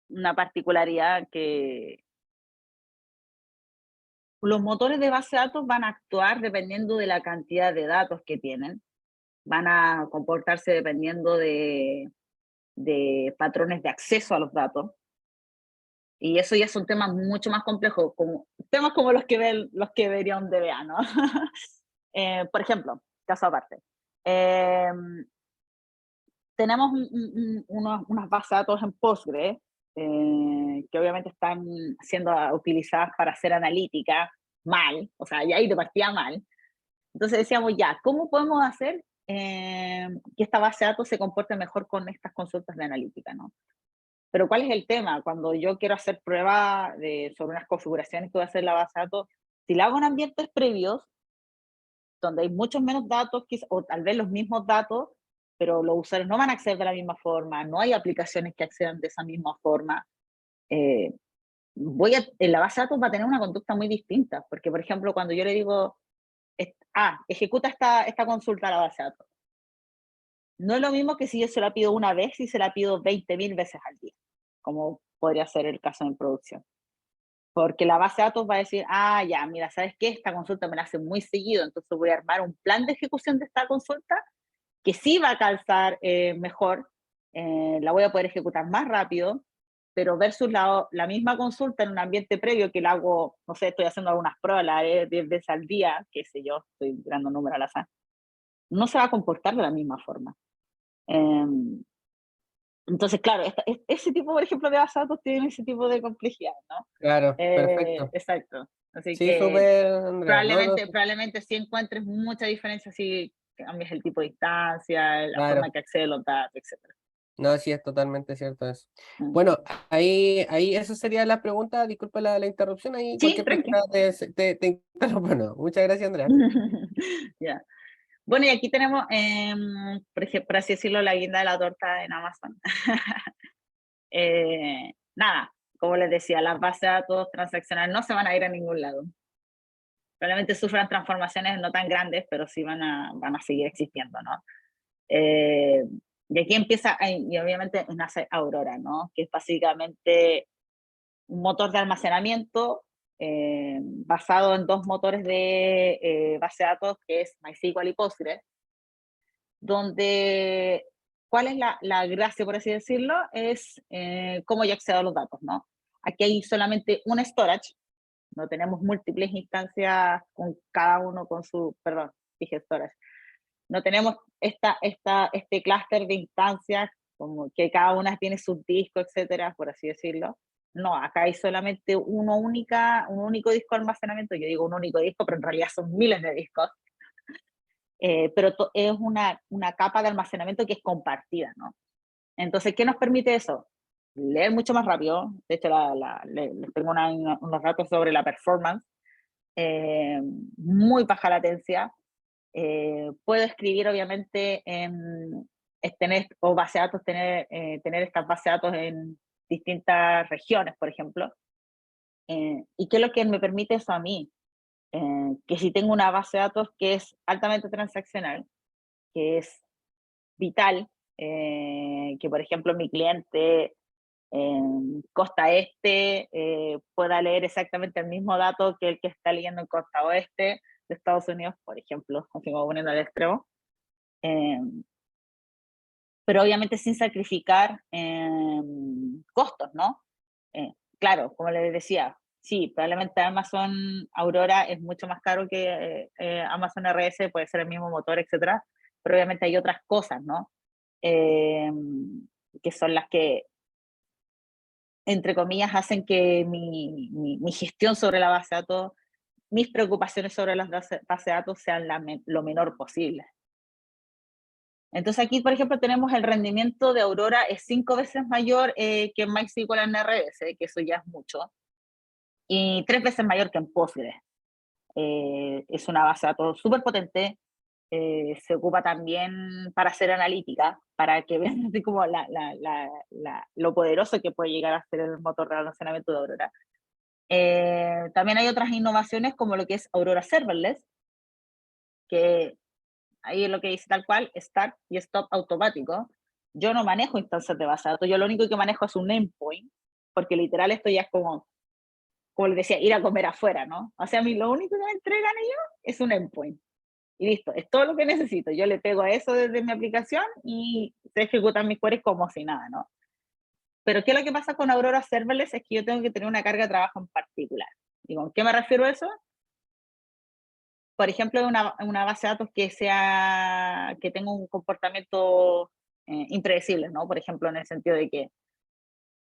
una particularidad que los motores de base de datos van a actuar dependiendo de la cantidad de datos que tienen, van a comportarse dependiendo de patrones de acceso a los datos, y eso ya son temas mucho más complejos, como, temas como los que vería un DBA, ¿no? Por ejemplo, caso aparte. Eh, Tenemos unas bases de datos en Postgres que obviamente están siendo utilizadas para hacer analítica mal, o sea, ya ahí de partida mal. Entonces decíamos, ya, ¿cómo podemos hacer que esta base de datos se comporte mejor con estas consultas de analítica, ¿no? Pero ¿cuál es el tema? Cuando yo quiero hacer pruebas sobre unas configuraciones que voy a hacer en la base de datos, si la hago en ambientes previos, donde hay muchos menos datos, o tal vez los mismos datos, pero los usuarios no van a acceder de la misma forma, no hay aplicaciones que accedan de esa misma forma. Eh, en la base de datos va a tener una conducta muy distinta, porque por ejemplo, cuando yo le digo, ejecuta esta consulta a la base de datos, no es lo mismo que si yo se la pido una vez y se la pido 20.000 veces al día, como podría ser el caso en producción. Porque la base de datos va a decir, ya, mira, ¿sabes qué? Esta consulta me la hace muy seguido, entonces voy a armar un plan de ejecución de esta consulta que sí va a calzar mejor, la voy a poder ejecutar más rápido, pero versus la misma consulta en un ambiente previo que la hago, no sé, estoy haciendo algunas pruebas, la haré 10 veces al día, qué sé yo, estoy tirando números al azar, no se va a comportar de la misma forma. Entonces, claro, ese tipo, por ejemplo, de base de datos tiene ese tipo de complejidad, ¿no? Claro, perfecto. Exacto. Así Sí, que súper, Andrea. No, no, probablemente sí encuentres mucha diferencia si cambias el tipo de instancia, la forma claro. que accede a los datos, etc. No, sí, es totalmente cierto eso. Mm. Bueno, ahí, esa sería la pregunta. Disculpa la interrupción. Ahí Sí, cualquier tranqui. pregunta te interrumpo. No, muchas gracias, Andrea. Ya. Bueno, y aquí tenemos, por así decirlo, la guinda de la torta en Amazon. Nada, como les decía, las bases de datos transaccionales no se van a ir a ningún lado. Probablemente sufran transformaciones no tan grandes, pero sí van a seguir existiendo, ¿no? Eh, y aquí empieza, y obviamente nace Aurora, ¿no? Que es básicamente un motor de almacenamiento basado en dos motores de base de datos, que es MySQL y Postgres, donde ¿cuál es la gracia, por así decirlo? Es cómo yo accedo a los datos, ¿no? Aquí hay solamente un storage, no tenemos múltiples instancias con cada uno con su, perdón, dije storage. No tenemos este clúster de instancias, como que cada una tiene sus discos, etcétera, por así decirlo. No, acá hay solamente un único disco de almacenamiento. Yo digo un único disco, pero en realidad son miles de discos. Pero es una capa de almacenamiento que es compartida, ¿no? Entonces, ¿qué nos permite eso? Leer mucho más rápido. De hecho, les tengo unos datos sobre la performance. Muy baja latencia. Puedo escribir, obviamente, o base de datos, tener estas bases de datos en distintas regiones, por ejemplo. ¿Y qué es lo que me permite eso a mí? Que si tengo una base de datos que es altamente transaccional, que es vital, que por ejemplo mi cliente en costa este pueda leer exactamente el mismo dato que el que está leyendo en costa oeste de Estados Unidos, por ejemplo, así como poniendo al extremo, pero obviamente sin sacrificar costos, ¿no? Claro, como les decía, sí, probablemente Amazon Aurora es mucho más caro que Amazon RS, puede ser el mismo motor, etcétera, pero obviamente hay otras cosas, ¿no? Que son las que, entre comillas, hacen que mi gestión sobre la base de datos, mis preocupaciones sobre las bases de datos sean lo menor posible. Entonces aquí, por ejemplo, tenemos el rendimiento de Aurora es 5 veces mayor que en MySQL en RS, que eso ya es mucho, y 3 veces mayor que en Postgres. Es una base de datos súper potente, se ocupa también para hacer analítica, para que vean así como lo poderoso que puede llegar a ser el motor de almacenamiento de Aurora. También hay otras innovaciones como lo que es Aurora Serverless, que ahí es lo que dice tal cual, start y stop automático. Yo no manejo instancias de base de datos, yo lo único que manejo es un endpoint, porque literal esto ya es como les decía, ir a comer afuera, ¿no? O sea, a mí lo único que me entregan ellos es un endpoint. Y listo, es todo lo que necesito. Yo le pego a eso desde mi aplicación y se ejecutan mis queries como si nada, ¿no? Pero ¿qué es lo que pasa con Aurora Serverless? Es que yo tengo que tener una carga de trabajo en particular. ¿Y con qué me refiero a eso? Por ejemplo, una base de datos que tenga un comportamiento impredecible, ¿no? Por ejemplo, en el sentido de que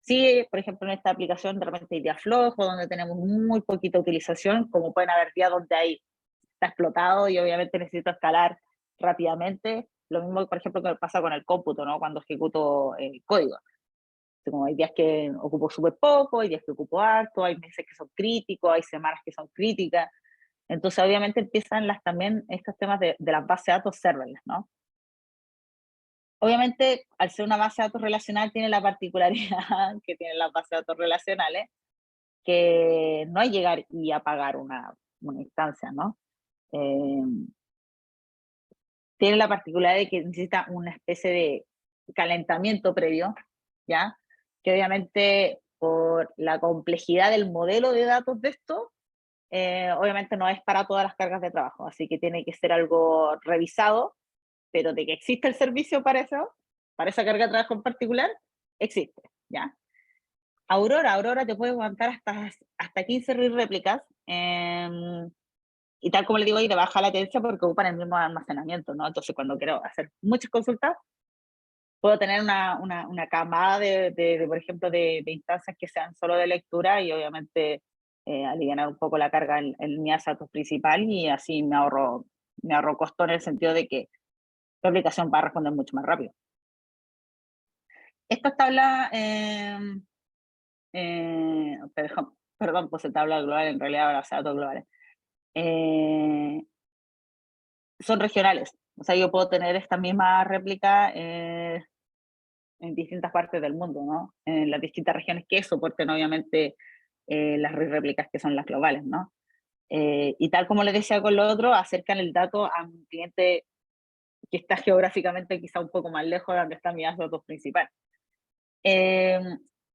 sí, por ejemplo, en esta aplicación de repente hay días flojos, donde tenemos muy poquita utilización, como pueden haber días donde está explotado y obviamente necesito escalar rápidamente. Lo mismo, por ejemplo, que pasa con el cómputo, ¿no? Cuando ejecuto código. Como hay días que ocupo súper poco, hay días que ocupo harto, hay meses que son críticos, hay semanas que son críticas. Entonces, obviamente, empiezan también estos temas de las bases de datos serverless, ¿no? Obviamente, al ser una base de datos relacional, tiene la particularidad que tienen las bases de datos relacionales, que no hay llegar y apagar una instancia, ¿no? Tiene la particularidad de que necesita una especie de calentamiento previo, ¿ya? Que obviamente por la complejidad del modelo de datos de esto, obviamente no es para todas las cargas de trabajo, así que tiene que ser algo revisado, pero de que existe el servicio para eso, para esa carga de trabajo en particular, existe, ¿ya? Aurora te puede aguantar hasta 15 read réplicas, y tal como le digo, ahí te baja la latencia porque ocupan el mismo almacenamiento, ¿no? Entonces, cuando quiero hacer muchas consultas, puedo tener una camada por ejemplo, de instancias que sean solo de lectura y obviamente aliviar un poco la carga en mi datos principal y así me ahorro costo en el sentido de que la aplicación va a responder mucho más rápido. Esta tabla, perdón, pues tabla global, en realidad ahora datos globales. Son regionales, o sea, yo puedo tener esta misma réplica en distintas partes del mundo, ¿no? En las distintas regiones que soporten, obviamente, las réplicas que son las globales, ¿no? Y tal como les decía con lo otro, acercan el dato a un cliente que está geográficamente quizá un poco más lejos de donde está mi base de datos principal.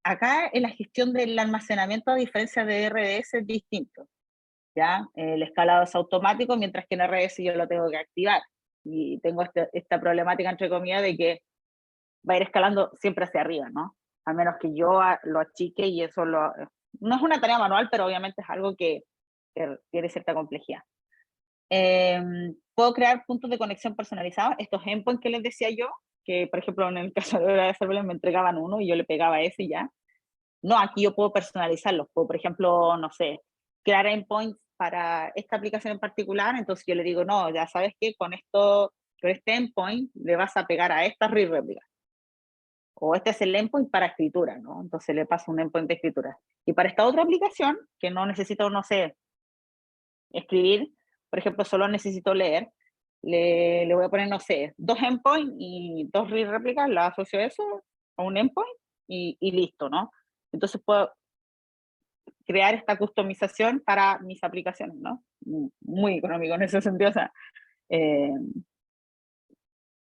Acá en la gestión del almacenamiento, a diferencia de RDS, es distinto, ¿ya? El escalado es automático, mientras que en RDS yo lo tengo que activar. Y tengo esta problemática, entre comillas, de que va a ir escalando siempre hacia arriba, ¿no? A menos que yo lo achique y eso no es una tarea manual, pero obviamente es algo que tiene cierta complejidad. Puedo crear puntos de conexión personalizados, estos endpoints que les decía yo, que por ejemplo en el caso de serverless me entregaban uno y yo le pegaba ese y ya. No, aquí yo puedo personalizarlos, puedo por ejemplo, no sé, crear endpoints para esta aplicación en particular, entonces yo le digo, no, ya sabes que con este endpoint le vas a pegar a esta read réplica. O este es el endpoint para escritura, ¿no? Entonces le paso un endpoint de escritura. Y para esta otra aplicación, que no necesito, no sé, escribir, por ejemplo, solo necesito leer, le voy a poner, no sé, 2 endpoints y 2 read réplicas, la asocio a eso, a un endpoint, y listo, ¿no? Entonces puedo crear esta customización para mis aplicaciones, ¿no? Muy económico en ese sentido, o sea, eh,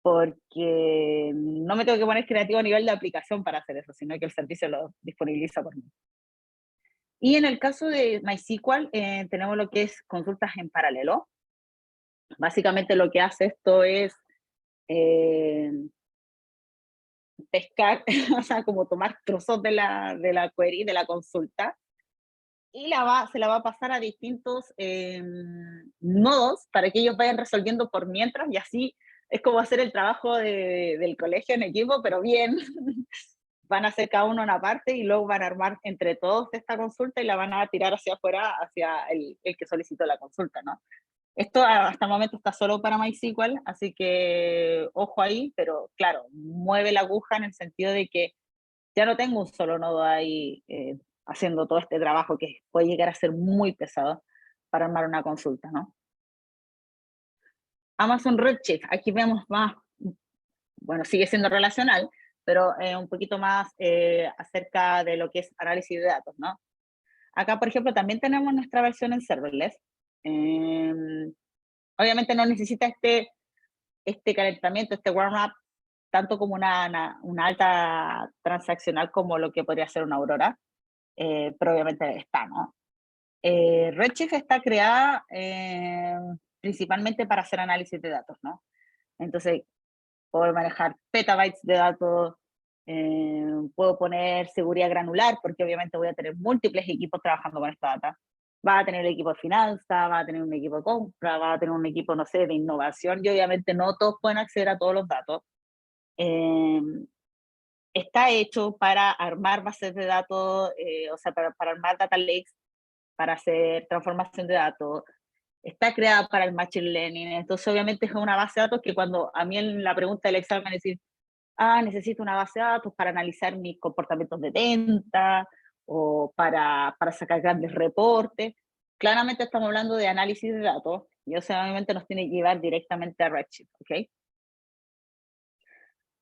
porque no me tengo que poner creativo a nivel de aplicación para hacer eso, sino que el servicio lo disponibiliza por mí. Y en el caso de MySQL, tenemos lo que es consultas en paralelo. Básicamente lo que hace esto es pescar, o sea, como tomar trozos de la query, de la consulta, y se la va a pasar a distintos nodos para que ellos vayan resolviendo por mientras, y así es como hacer el trabajo del colegio en equipo, pero bien. Van a hacer cada uno una parte y luego van a armar entre todos esta consulta y la van a tirar hacia afuera, hacia el que solicitó la consulta, ¿no? Esto hasta el momento está solo para MySQL, así que ojo ahí, pero claro, mueve la aguja en el sentido de que ya no tengo un solo nodo ahí haciendo todo este trabajo que puede llegar a ser muy pesado para armar una consulta, ¿no? Amazon Redshift, aquí vemos más, bueno, sigue siendo relacional, pero un poquito más acerca de lo que es análisis de datos, ¿no? Acá, por ejemplo, también tenemos nuestra versión en serverless. Obviamente no necesita este calentamiento, este warm-up, tanto como una alta transaccional como lo que podría ser una Aurora, pero obviamente está, ¿no? Redshift está creada principalmente para hacer análisis de datos, ¿no? Entonces, puedo manejar petabytes de datos, puedo poner seguridad granular, porque obviamente voy a tener múltiples equipos trabajando con esta data. Va a tener el equipo de finanzas, va a tener un equipo de compra, va a tener un equipo, no sé, de innovación, y obviamente no todos pueden acceder a todos los datos. Está hecho para armar bases de datos, o sea, para armar data lakes, para hacer transformación de datos. Está creada para el machine learning, entonces obviamente es una base de datos que cuando a mí en la pregunta del examen es decir, necesito una base de datos para analizar mis comportamientos de venta o para sacar grandes reportes. Claramente estamos hablando de análisis de datos y eso obviamente nos tiene que llevar directamente a Redshift, ¿ok?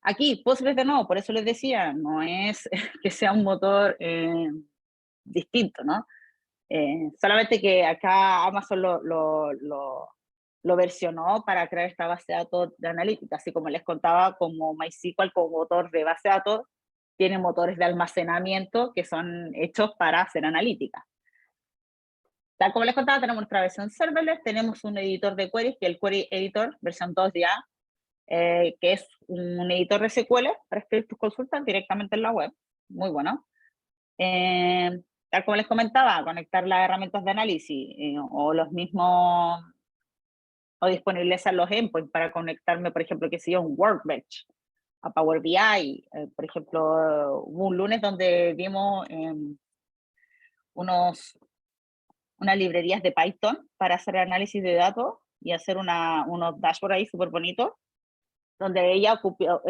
Aquí, Postgres de nuevo, por eso les decía, no es que sea un motor distinto, ¿no? Solamente que acá Amazon lo versionó para crear esta base de datos de analítica, así como les contaba, como MySQL como motor de base de datos, tiene motores de almacenamiento que son hechos para hacer analítica. Tal como les contaba, tenemos nuestra versión serverless, tenemos un editor de queries, que es el Query Editor, versión 2 ya, que es un editor de SQL para escribir tus consultas directamente en la web, muy bueno. Tal como les comentaba, conectar las herramientas de análisis o los mismos, o disponibilizar los endpoints para conectarme, por ejemplo, que sea un Workbench, a Power BI. Por ejemplo, hubo un lunes donde vimos unas librerías de Python para hacer análisis de datos y hacer unos dashboards ahí súper bonitos, donde ella ocupó,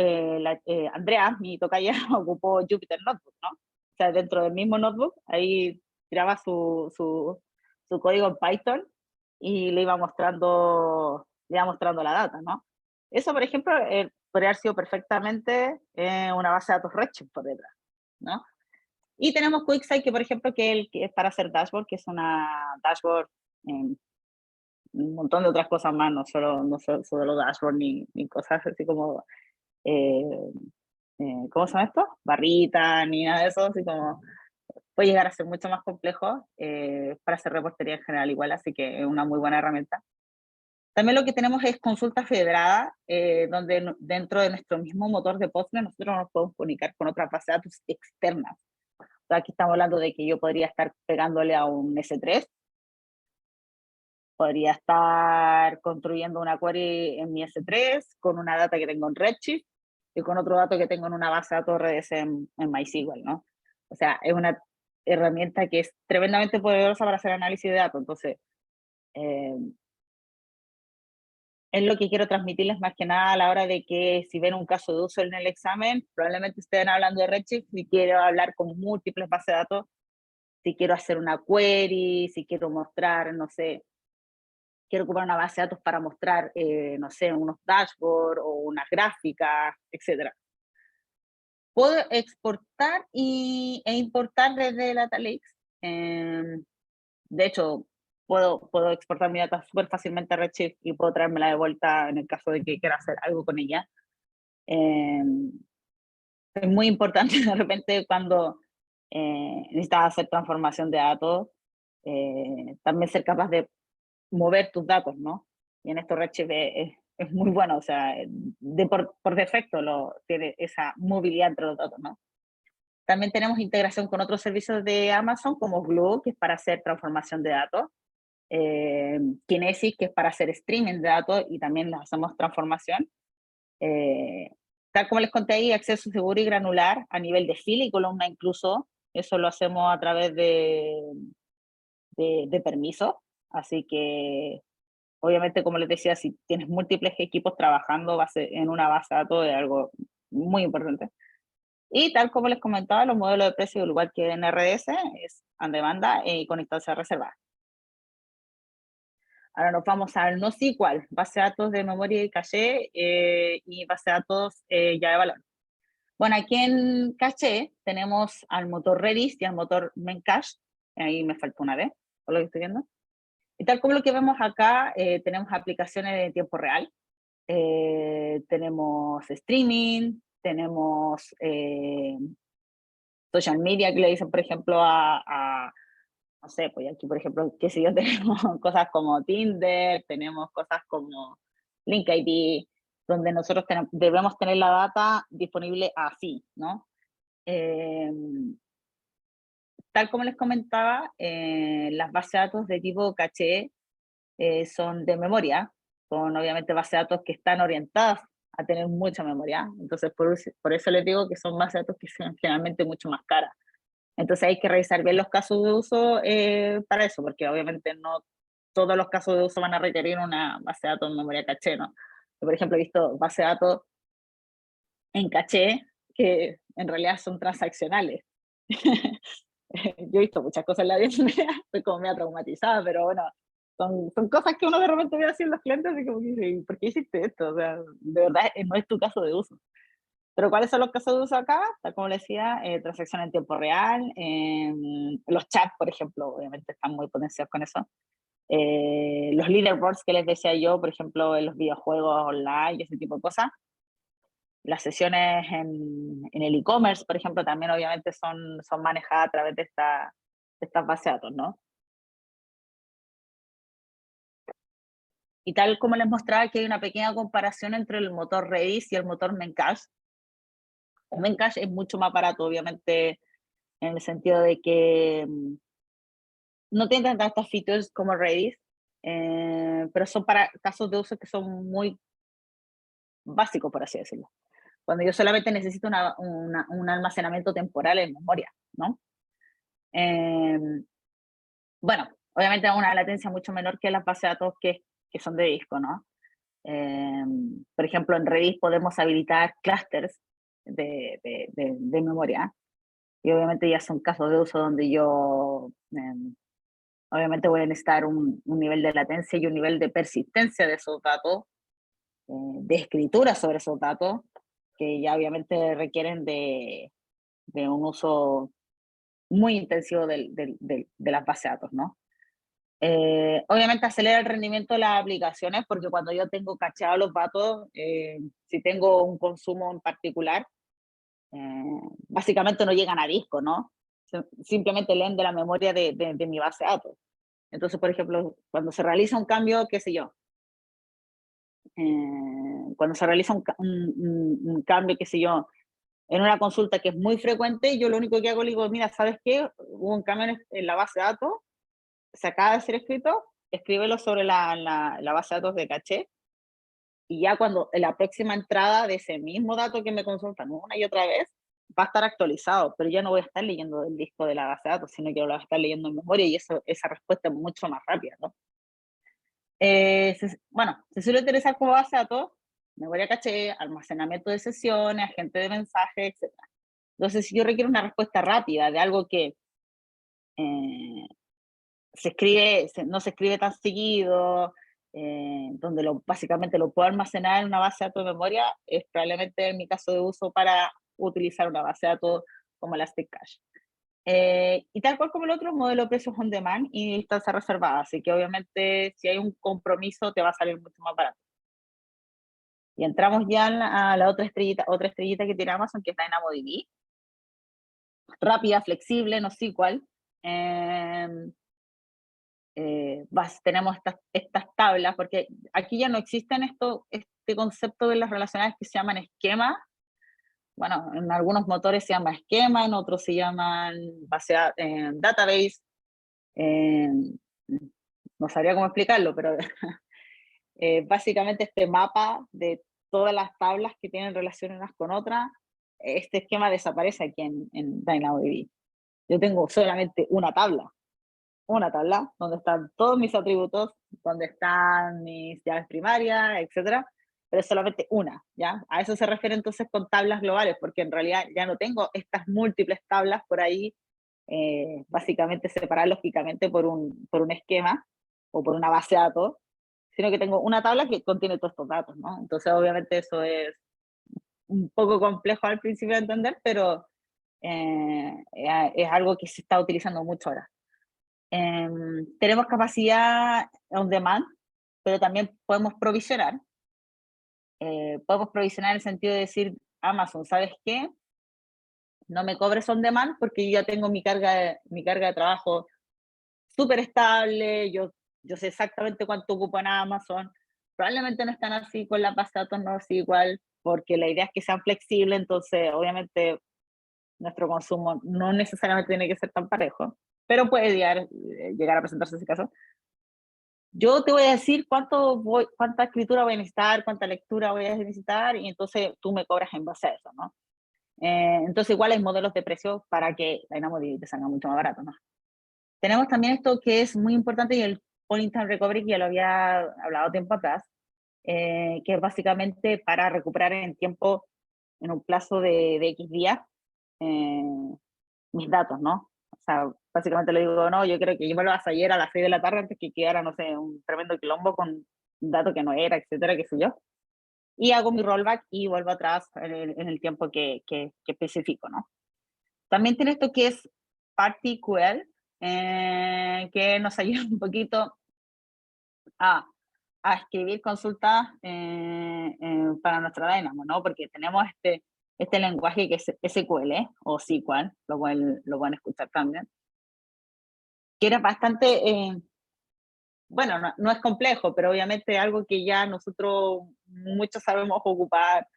Andrea, mi tocaya, ocupó Jupyter Notebook, ¿no? O sea, dentro del mismo notebook, ahí tiraba su código en Python y le iba mostrando la data, ¿no? Eso, por ejemplo, podría haber sido perfectamente una base de datos Redshift por detrás, ¿no? Y tenemos QuickSight, que por ejemplo, que es para hacer dashboard, que es una dashboard un montón de otras cosas más, no solo dashboard ni cosas así como, ¿cómo se llama esto? Barrita, ni nada de eso, así como puede llegar a ser mucho más complejo para hacer reportería en general igual, así que es una muy buena herramienta. También lo que tenemos es consulta federada, donde dentro de nuestro mismo motor de Postgres nosotros nos podemos comunicar con otras bases de datos externas. O sea, aquí estamos hablando de que yo podría estar pegándole a un S3, podría estar construyendo una query en mi S3 con una data que tengo en Redshift y con otro dato que tengo en una base de datos RDS en MySQL, ¿no? O sea, es una herramienta que es tremendamente poderosa para hacer análisis de datos. Entonces, es lo que quiero transmitirles más que nada a la hora de que si ven un caso de uso en el examen, probablemente estén hablando de Redshift, si quiero hablar con múltiples bases de datos, si quiero hacer una query, si quiero mostrar, no sé, quiero ocupar una base de datos para mostrar, no sé, unos dashboards o unas gráficas, etc. Puedo exportar e importar desde Data Lakes. De hecho, puedo exportar mi data súper fácilmente a Redshift y puedo traérmela de vuelta en el caso de que quiera hacer algo con ella. Es muy importante de repente cuando necesitas hacer transformación de datos, también ser capaz de mover tus datos, ¿no? Y en esto Redshift es muy bueno, o sea, por defecto tiene esa movilidad entre los datos, ¿no? También tenemos integración con otros servicios de Amazon como Glue, que es para hacer transformación de datos, Kinesis, que es para hacer streaming de datos y también hacemos transformación. Tal como les conté ahí, acceso seguro y granular a nivel de fila y columna incluso, eso lo hacemos a través de permisos, así que obviamente como les decía, si tienes múltiples equipos trabajando en una base de datos es algo muy importante. Y tal como les comentaba, los modelos de precio, igual que en RDS, es en demanda y con instancia reservada. Ahora nos vamos al NoSQL, base de datos de memoria y caché y base de datos ya de valor. Bueno, aquí en caché tenemos al motor Redis y al motor Memcache. Ahí me falta una vez, por lo que estoy viendo. Y tal como lo que vemos acá, tenemos aplicaciones de tiempo real. Tenemos streaming, tenemos social media que le dicen, por ejemplo, no sé, pues aquí, por ejemplo, qué sé yo, tenemos cosas como Tinder, tenemos cosas como LinkedIn, donde nosotros debemos tener la data disponible así, ¿no? Tal como les comentaba, las bases de datos de tipo caché son de memoria, son obviamente bases de datos que están orientadas a tener mucha memoria, entonces por eso les digo que son bases de datos que son generalmente mucho más caras. Entonces hay que revisar bien los casos de uso para eso, porque obviamente no todos los casos de uso van a requerir una base de datos en memoria caché, ¿no? Yo, por ejemplo, he visto bases de datos en caché que en realidad son transaccionales. Yo he visto muchas cosas en la vida, estoy como media traumatizada, pero bueno, son cosas que uno de repente ve así en los clientes y como que dice, ¿por qué hiciste esto? O sea, de verdad no es tu caso de uso. Pero ¿cuáles son los casos de uso acá? Tal como les decía, transacción en tiempo real, los chats, por ejemplo, obviamente están muy potenciados con eso. Los leaderboards que les decía yo, por ejemplo, en los videojuegos online y ese tipo de cosas. Las sesiones en el e-commerce, por ejemplo, también obviamente son manejadas a través de estas bases de datos, ¿no? Y tal como les mostraba que hay una pequeña comparación entre el motor Redis y el motor Memcache. El Memcache es mucho más barato, obviamente, en el sentido de que no tiene tantas features como Redis, pero son para casos de uso que son muy básicos, por así decirlo. Cuando yo solamente necesito un almacenamiento temporal en memoria, ¿no? Bueno, obviamente una latencia mucho menor que las bases de datos que son de disco, ¿no? Por ejemplo, en Redis podemos habilitar clusters de memoria y obviamente ya son casos de uso donde yo obviamente voy a necesitar un nivel de latencia y un nivel de persistencia de esos datos, de escritura sobre esos datos, que ya obviamente requieren de un uso muy intensivo de las bases de datos, ¿no? Obviamente acelera el rendimiento de las aplicaciones porque cuando yo tengo cacheados los datos, si tengo un consumo en particular, básicamente no llegan a disco, ¿no? Simplemente leen de la memoria de mi base de datos. Entonces, por ejemplo, cuando se realiza un cambio, qué sé yo, cuando se realiza un cambio, qué sé yo, en una consulta que es muy frecuente, yo lo único que hago, le digo, mira, ¿sabes qué? Hubo un cambio en la base de datos, se acaba de ser escrito, escríbelo sobre la base de datos de caché, y ya cuando en la próxima entrada de ese mismo dato que me consultan una y otra vez, va a estar actualizado, pero ya no voy a estar leyendo del disco de la base de datos, sino que lo voy a estar leyendo en memoria, y esa respuesta es mucho más rápida, ¿no? Bueno, se suele utilizar como base de datos memoria caché, almacenamiento de sesiones, agente de mensajes, etc. Entonces, si yo requiero una respuesta rápida de algo que eh, no se escribe tan seguido, donde básicamente lo puedo almacenar en una base de datos de memoria, es probablemente en mi caso de uso para utilizar una base de datos como Elastic Cache. Y tal cual como el otro, modelo de precios on demand y instancia reservada, así que obviamente si hay un compromiso te va a salir mucho más barato. Y entramos ya a la otra estrellita que tiene Amazon, que es DynamoDB. Rápida, flexible, no sé cuál. Tenemos estas tablas, porque aquí ya no existen este concepto de las relacionales que se llaman esquema. Bueno, en algunos motores se llama esquema, en otros se llaman database. No sabría cómo explicarlo, pero básicamente este mapa de todas las tablas que tienen relación unas con otras, este esquema desaparece aquí en DynamoDB. Yo tengo solamente una tabla donde están todos mis atributos, donde están mis llaves primarias, etcétera, pero es solamente una, ¿ya? A eso se refiere entonces con tablas globales, porque en realidad ya no tengo estas múltiples tablas por ahí, básicamente separadas lógicamente por un esquema o por una base de datos, sino que tengo una tabla que contiene todos estos datos, ¿no? Entonces obviamente eso es un poco complejo al principio de entender, pero es algo que se está utilizando mucho ahora. Tenemos capacidad on demand, pero también podemos provisionar. Podemos provisionar en el sentido de decir, Amazon, ¿sabes qué? No me cobres on demand porque yo ya tengo mi carga de trabajo súper estable, yo sé exactamente cuánto ocupo en Amazon. Probablemente no están así con la base de datos, no así igual, porque la idea es que sean flexibles, entonces obviamente nuestro consumo no necesariamente tiene que ser tan parejo, pero puede llegar a presentarse ese caso. Yo te voy a decir cuánta escritura voy a necesitar, cuánta lectura voy a necesitar, y entonces tú me cobras en base a eso, ¿no? Entonces igual hay modelos de precios para que DynamoDB te salga mucho más barato, ¿no? Tenemos también esto que es muy importante, y el Point-in-Time Recovery, que ya lo había hablado tiempo atrás, que es básicamente para recuperar en tiempo, en un plazo de X días, eh, mis datos, ¿no? O sea, básicamente le digo, no, yo creo que yo me lo hago ayer a las 6 de la tarde antes que quedara, no sé, un tremendo quilombo con un dato que no era, etcétera, qué sé yo. Y hago mi rollback y vuelvo atrás en el tiempo que especifico, ¿no? También tiene esto que es PartyQL, que nos ayuda un poquito a, a escribir consultas para nuestra Dynamo, ¿no? Porque tenemos este lenguaje que es SQL o SQL, lo pueden escuchar también, que era bastante, bueno, no es complejo, pero obviamente algo que ya nosotros muchos sabemos ocupar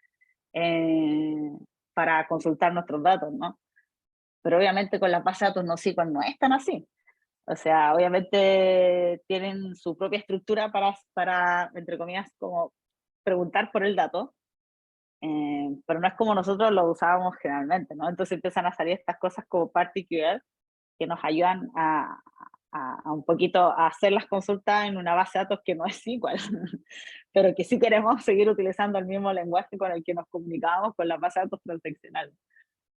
eh, para consultar nuestros datos, ¿no? Pero obviamente con las bases de datos no SQL no es tan así. O sea, obviamente tienen su propia estructura para entre comillas, como preguntar por el dato, pero no es como nosotros lo usábamos generalmente, ¿no? Entonces empiezan a salir estas cosas como PartyQL que nos ayudan a un poquito a hacer las consultas en una base de datos que no es igual, pero que sí queremos seguir utilizando el mismo lenguaje con el que nos comunicábamos con la base de datos transaccionales.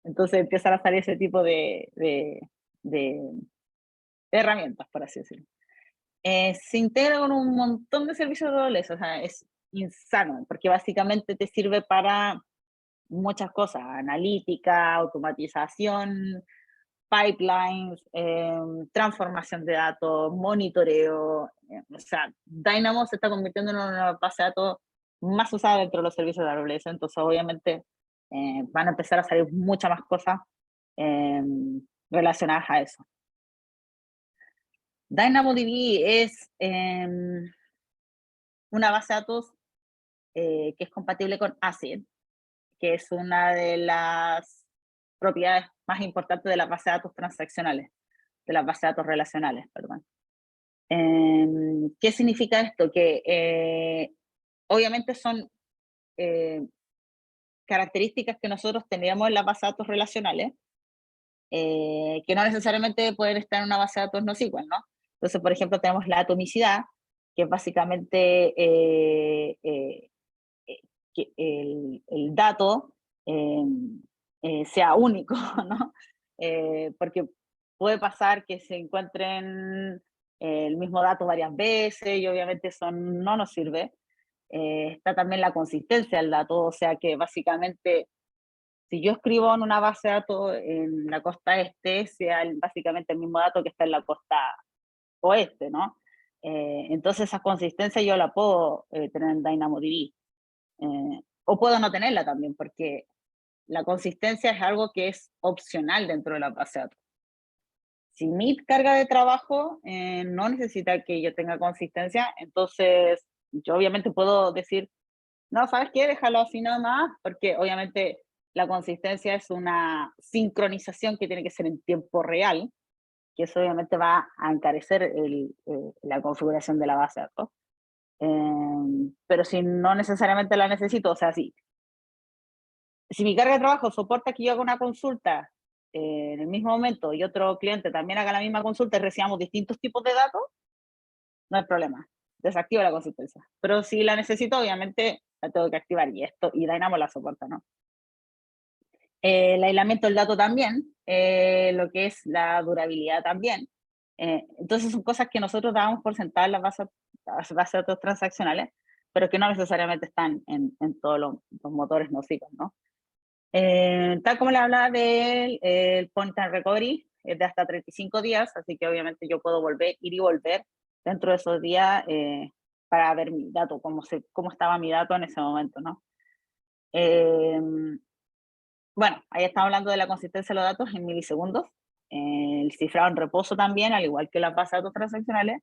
Entonces empiezan a salir ese tipo de herramientas, por así decirlo. Se integra con un montón de servicios de AWS, o sea, es insano, porque básicamente te sirve para muchas cosas, analítica, automatización, pipelines, transformación de datos, monitoreo, o sea, Dynamo se está convirtiendo en una base de datos más usada dentro de los servicios de AWS, entonces obviamente van a empezar a salir muchas más cosas relacionadas a eso. DynamoDB es una base de datos que es compatible con ACID, que es una de las propiedades más importantes de las bases de datos transaccionales, de las bases de datos relacionales, perdón. ¿Qué significa esto? Que obviamente son características que nosotros teníamos en las bases de datos relacionales, que no necesariamente pueden estar en una base de datos NoSQL, ¿no? Entonces, por ejemplo, tenemos la atomicidad, que es básicamente que el dato sea único, ¿no? Porque puede pasar que se encuentren el mismo dato varias veces y obviamente eso no nos sirve. Está también la consistencia del dato, o sea que básicamente si yo escribo en una base de datos en la costa este, sea básicamente el mismo dato que está en la costa oeste, ¿no? Entonces esa consistencia yo la puedo tener en DynamoDB. O puedo no tenerla también, porque la consistencia es algo que es opcional dentro de la base de datos. Si mi carga de trabajo no necesita que yo tenga consistencia, entonces yo obviamente puedo decir, no, ¿sabes qué? Déjalo así nada más, porque obviamente la consistencia es una sincronización que tiene que ser en tiempo real, que eso obviamente va a encarecer la configuración de la base de datos. Pero si no necesariamente la necesito, o sea, si mi carga de trabajo soporta que yo haga una consulta en el mismo momento y otro cliente también haga la misma consulta y recibamos distintos tipos de datos, no hay problema, desactivo la consistencia. Pero si la necesito, obviamente la tengo que activar y Dynamo la soporta, ¿no? El aislamiento del dato también, lo que es la durabilidad también. Entonces son cosas que nosotros dábamos por sentadas en las bases de datos transaccionales, pero que no necesariamente están en todos los motores NoSQL, ¿no? Tal como le hablaba del point and recovery, es de hasta 35 días, así que obviamente yo puedo ir y volver dentro de esos días para ver mi dato, cómo estaba mi dato en ese momento, ¿no? Bueno, ahí estamos hablando de la consistencia de los datos en milisegundos, el cifrado en reposo también, al igual que las bases de datos transaccionales,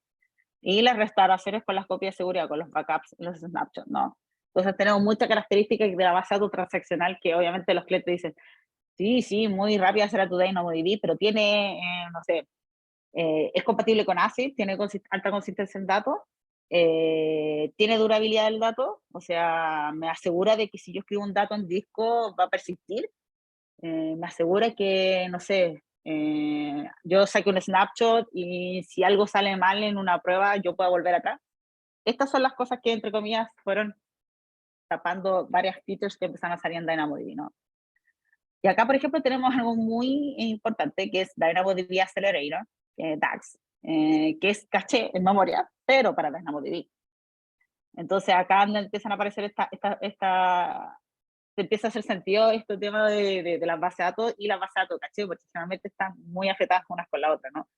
y las restauraciones con las copias de seguridad, con los backups, los snapshots, ¿no? Entonces tenemos muchas características de la base de datos transaccional que obviamente los clientes dicen, sí, muy rápida será tu DynamoDB, pero tiene, no sé, es compatible con ACID, tiene alta consistencia en datos, tiene durabilidad del dato, o sea, me asegura de que si yo escribo un dato en disco va a persistir, me asegura que, no sé, yo saque un snapshot y si algo sale mal en una prueba, yo pueda volver atrás. Estas son las cosas que, entre comillas, fueron tapando varias features que empezaron a salir en DynamoDB, ¿no? Y acá, por ejemplo, tenemos algo muy importante que es DynamoDB Accelerator, DAX, que es caché en memoria, pero para DynamoDB. Entonces acá empiezan a aparecer se empieza a hacer sentido este tema de las bases de datos y las bases de datos caché, porque generalmente están muy afectadas unas con la otra, ¿no?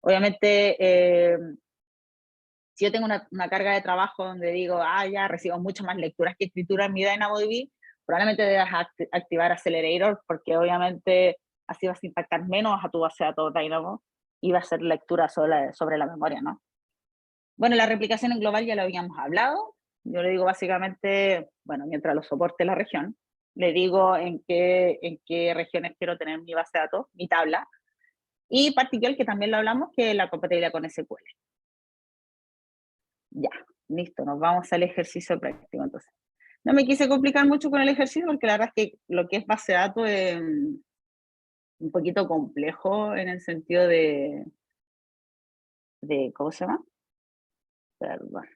Obviamente, si yo tengo una carga de trabajo donde digo, ya recibo mucho más lecturas que escrituras en mi DynamoDB, probablemente debas activar Accelerator, porque obviamente así vas a impactar menos a tu base de datos Dynamo y va a ser lectura sobre la memoria, ¿no? Bueno, la replicación en global ya lo habíamos hablado. Yo le digo básicamente, bueno, mientras lo soporte la región, le digo en qué regiones quiero tener mi base de datos, mi tabla, y particular que también lo hablamos, que es la compatibilidad con SQL. Ya, listo, nos vamos al ejercicio práctico entonces. No me quise complicar mucho con el ejercicio porque la verdad es que lo que es base de datos es un poquito complejo en el sentido ¿cómo se llama? Perdón.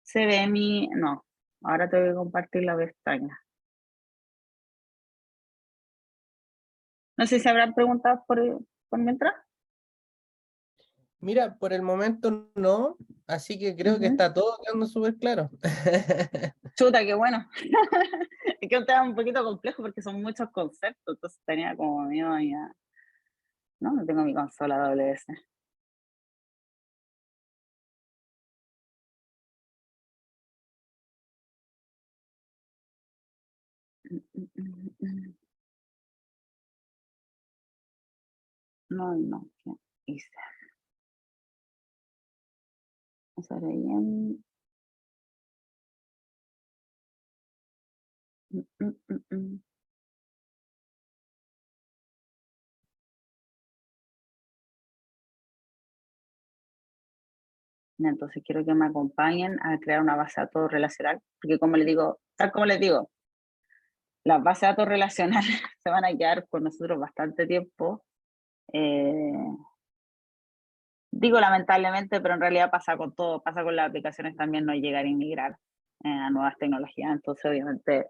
Se ve no, ahora tengo que compartir la pestaña. No sé si habrán preguntado por mientras. Mira, por el momento no, así que creo que está todo quedando súper claro. Chuta, qué bueno. Es que un tema un poquito complejo porque son muchos conceptos, entonces tenía como miedo ya. No tengo mi consola WS. No, ¿qué hice? Vamos a ver bien. Mm, mm, mm, mm. Entonces quiero que me acompañen a crear una base de datos relacional, porque como les digo, tal como les digo, las bases de datos relacionales se van a quedar con nosotros bastante tiempo. Eh, digo lamentablemente, pero en realidad pasa con todo, pasa con las aplicaciones también, no llegar a inmigrar a nuevas tecnologías. Entonces, obviamente,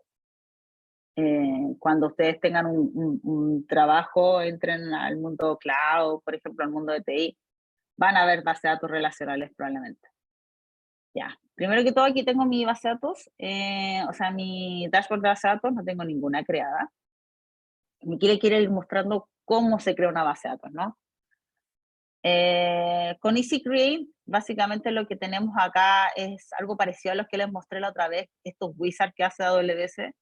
cuando ustedes tengan un trabajo, entren al mundo cloud, por ejemplo, al mundo de TI, van a ver bases de datos relacionales probablemente. Ya, primero que todo aquí tengo mi base de datos, o sea, mi dashboard de base de datos, no tengo ninguna creada. Me quiere ir mostrando cómo se crea una base de datos, ¿no? Con Easy Create, básicamente lo que tenemos acá es algo parecido a los que les mostré la otra vez, estos wizards que hace AWS,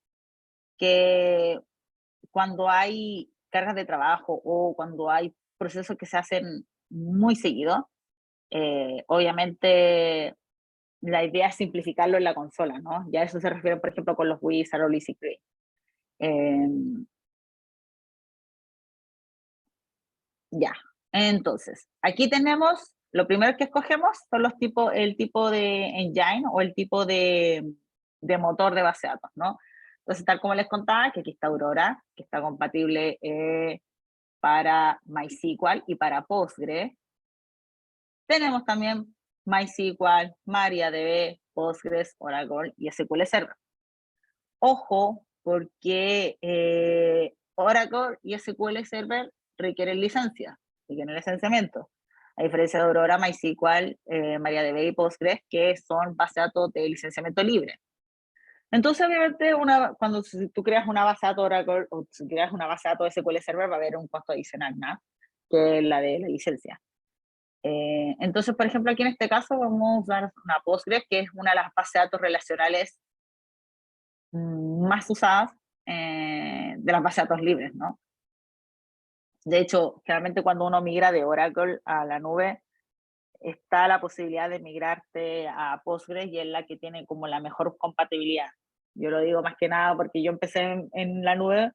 que cuando hay cargas de trabajo o cuando hay procesos que se hacen muy seguido, obviamente la idea es simplificarlo en la consola, ¿no? Ya eso se refiere, por ejemplo, con los wizards o Easy Create. Ya, entonces, aquí tenemos, lo primero que escogemos son los tipos, el tipo de engine o el tipo de motor de base de datos, ¿no? Entonces, tal como les contaba, que aquí está Aurora, que está compatible para MySQL y para Postgre. Tenemos también MySQL, MariaDB, Postgres, Oracle y SQL Server. Ojo, porque Oracle y SQL Server requieren licencia, requieren licenciamiento. A diferencia de Aurora, MySQL, MariaDB y Postgres, que son bases de datos de licenciamiento libre. Entonces, obviamente, cuando tú creas una base de datos Oracle o si creas una base de datos SQL Server, va a haber un costo adicional, ¿no? Que es la de la licencia. Entonces, por ejemplo, aquí en este caso vamos a usar una Postgres, que es una de las bases de datos relacionales más usadas de las bases de datos libres, ¿no? De hecho, generalmente cuando uno migra de Oracle a la nube, está la posibilidad de migrarte a Postgres y es la que tiene como la mejor compatibilidad. Yo lo digo más que nada porque yo empecé en la nube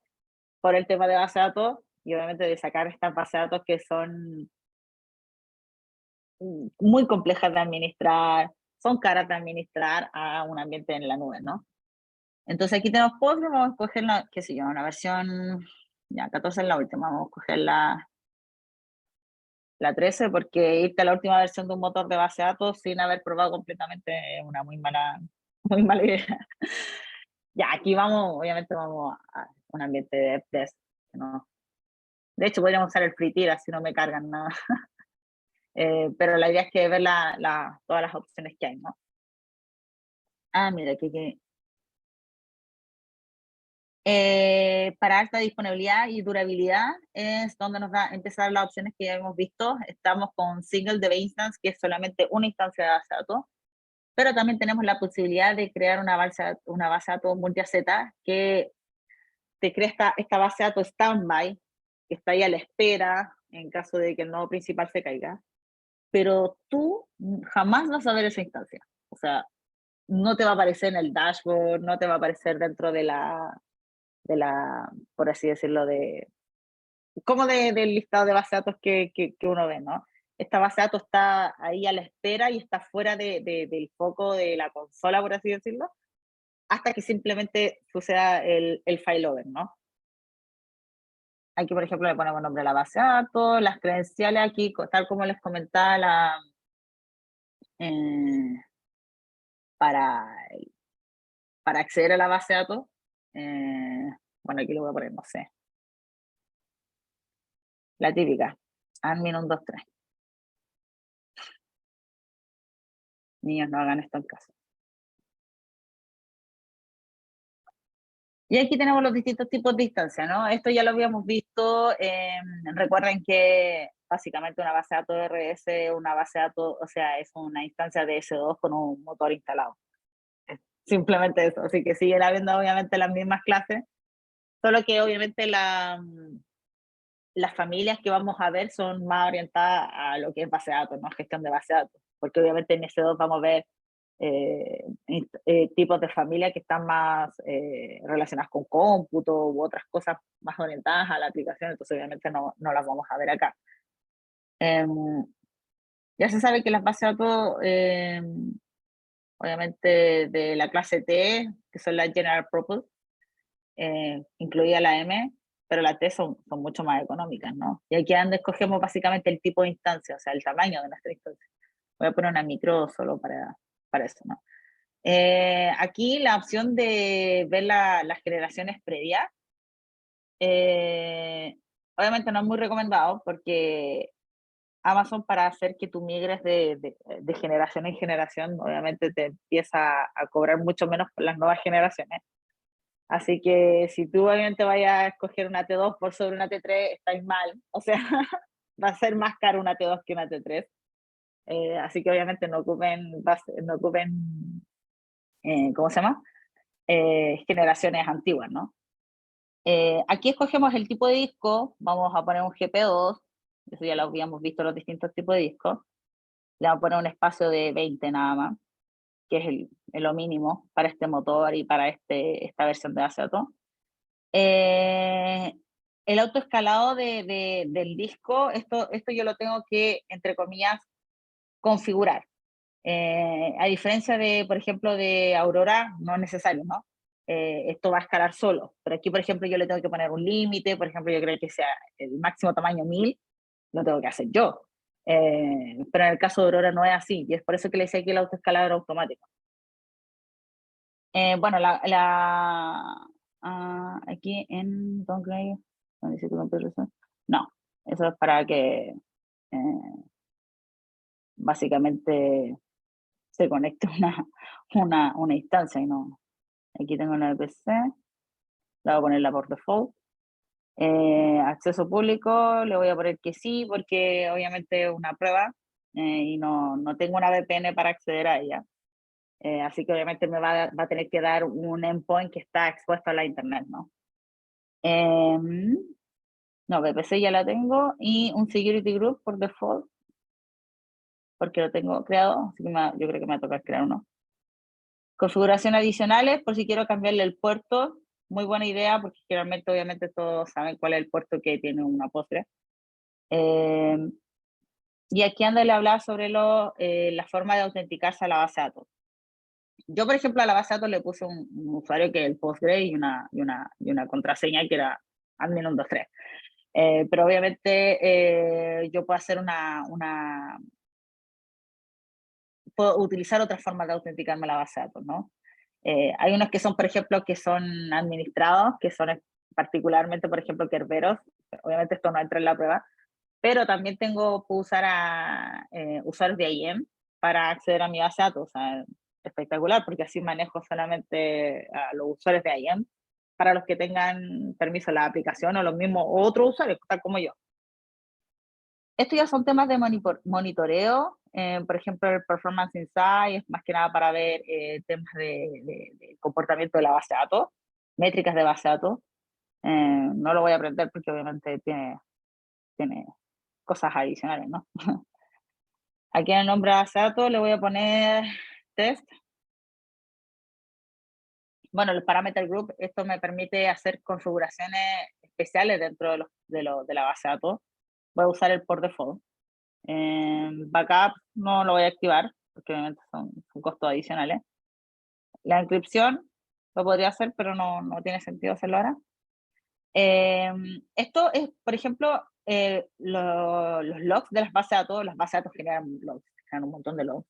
por el tema de base de datos y obviamente de sacar estas bases de datos que son muy complejas de administrar, son caras de administrar a un ambiente en la nube, ¿no? Entonces aquí tenemos Postgres, vamos a escoger la, qué sé yo, una versión, ya 14 es la última, vamos a escoger la 13 porque irte a la última versión de un motor de base de datos sin haber probado completamente es una muy mala idea. Ya, aquí vamos, obviamente vamos a un ambiente de desk, ¿no? De hecho, podríamos usar el free tier, así no me cargan nada. Pero la idea es que ver todas las opciones que hay, ¿no? Ah, mira, aquí. Para alta disponibilidad y durabilidad es donde nos va a empezar las opciones que ya hemos visto. Estamos con Single DB Instance, que es solamente una instancia de base de datos, pero también tenemos la posibilidad de crear una base de datos multi-Z que te crea esta base de datos standby, que está ahí a la espera en caso de que el nodo principal se caiga, pero tú jamás vas a ver esa instancia. O sea, no te va a aparecer en el dashboard, no te va a aparecer dentro de por así decirlo, como del listado de base de datos que uno ve, ¿no? Esta base de datos está ahí a la espera y está fuera del foco de la consola, por así decirlo, hasta que simplemente suceda el failover, ¿no? Aquí, por ejemplo, le ponemos nombre a la base de datos, las credenciales aquí, tal como les comentaba, eh, para, para acceder a la base de datos, bueno, aquí lo voy a poner, no sé, la típica, admin 123. Niños, no hagan esto en casa. Y aquí tenemos los distintos tipos de instancias, ¿no? Esto ya lo habíamos visto. Recuerden que básicamente una base de datos RS, una base de datos, o sea, es una instancia de S2 con un motor instalado. Es simplemente eso. Así que siguen habiendo obviamente las mismas clases, solo que obviamente las familias que vamos a ver son más orientadas a lo que es base de datos, ¿no? Gestión de base de datos. porque obviamente en S2 vamos a ver tipos de familia que están más relacionadas con cómputo u otras cosas más orientadas a la aplicación, entonces obviamente no las vamos a ver acá. Ya se sabe que las bases de datos, obviamente de la clase T, que son las General Purpose, incluida la M, pero las T son mucho más económicas, ¿no? Y aquí es donde escogemos básicamente el tipo de instancia, o sea, el tamaño de nuestra instancia. Voy a poner una micro solo para eso, ¿no? Aquí la opción de ver las generaciones previas, obviamente no es muy recomendado porque Amazon, para hacer que tú migres de generación en generación, obviamente te empieza a cobrar mucho menos por las nuevas generaciones. Así que si tú obviamente vayas a escoger una T2 por sobre una T3, estáis mal. O sea, va a ser más caro una T2 que una T3. Así que obviamente no ocupen ¿cómo se llama? Generaciones antiguas, ¿no? Aquí escogemos el tipo de disco, vamos a poner un GP2, eso ya lo habíamos visto los distintos tipos de discos. Le vamos a poner un espacio de 20 nada más, que es lo mínimo para este motor y para esta versión de base de datos. El autoescalado del disco, esto yo lo tengo que, entre comillas, configurar. A diferencia de, por ejemplo, de Aurora, no es necesario, ¿no? Esto va a escalar solo, pero aquí, por ejemplo, yo le tengo que poner un límite, por ejemplo, yo creo que sea el máximo tamaño 1000, lo tengo que hacer yo. Pero en el caso de Aurora no es así, y es por eso que le decía que el autoescalador automático. Bueno, aquí en Downgrade, ¿dónde dice tu computer? No, eso es para que básicamente se conecte una instancia y no. Aquí tengo la VPC, la voy a ponerla por default. Acceso público, le voy a poner que sí, porque obviamente es una prueba y no tengo una VPN para acceder a ella. Así que obviamente me va a tener que dar un endpoint que está expuesto a la internet, ¿no? No, VPC ya la tengo, y un security group por default, porque lo tengo creado, así que yo creo que me va a tocar crear uno. Configuración adicionales, por si quiero cambiarle el puerto, muy buena idea, porque generalmente obviamente todos saben cuál es el puerto que tiene una Postgre. Y aquí ando le hablaba sobre la forma de autenticarse a la base de datos. Yo, por ejemplo, a la base de datos le puse un usuario que es el Postgre y una contraseña que era admin123. Pero obviamente yo puedo hacer puedo utilizar otras formas de autenticarme a la base de datos, ¿no? Hay unos que son, por ejemplo, que son administrados, que son particularmente, por ejemplo, Kerberos. Obviamente esto no entra en la prueba, pero también puedo usar a usuarios de IAM para acceder a mi base de datos. O sea, espectacular, porque así manejo solamente a los usuarios de IAM para los que tengan permiso en la aplicación o los mismos otros usuarios, tal como yo. Estos ya son temas de monitoreo, por ejemplo, el Performance Insight es más que nada para ver temas de comportamiento de la base de datos, métricas de base de datos. No lo voy a aprender porque obviamente tiene cosas adicionales, ¿no? Aquí en el nombre de base de datos le voy a poner test. Bueno, el parameter group, esto me permite hacer configuraciones especiales dentro de la base de datos. Voy a usar el por default. Backup no lo voy a activar, porque obviamente son costos adicionales. La encripción lo podría hacer, pero no tiene sentido hacerlo ahora. Esto es, por ejemplo, los logs de las bases de datos. Las bases de datos generan logs, generan un montón de logs.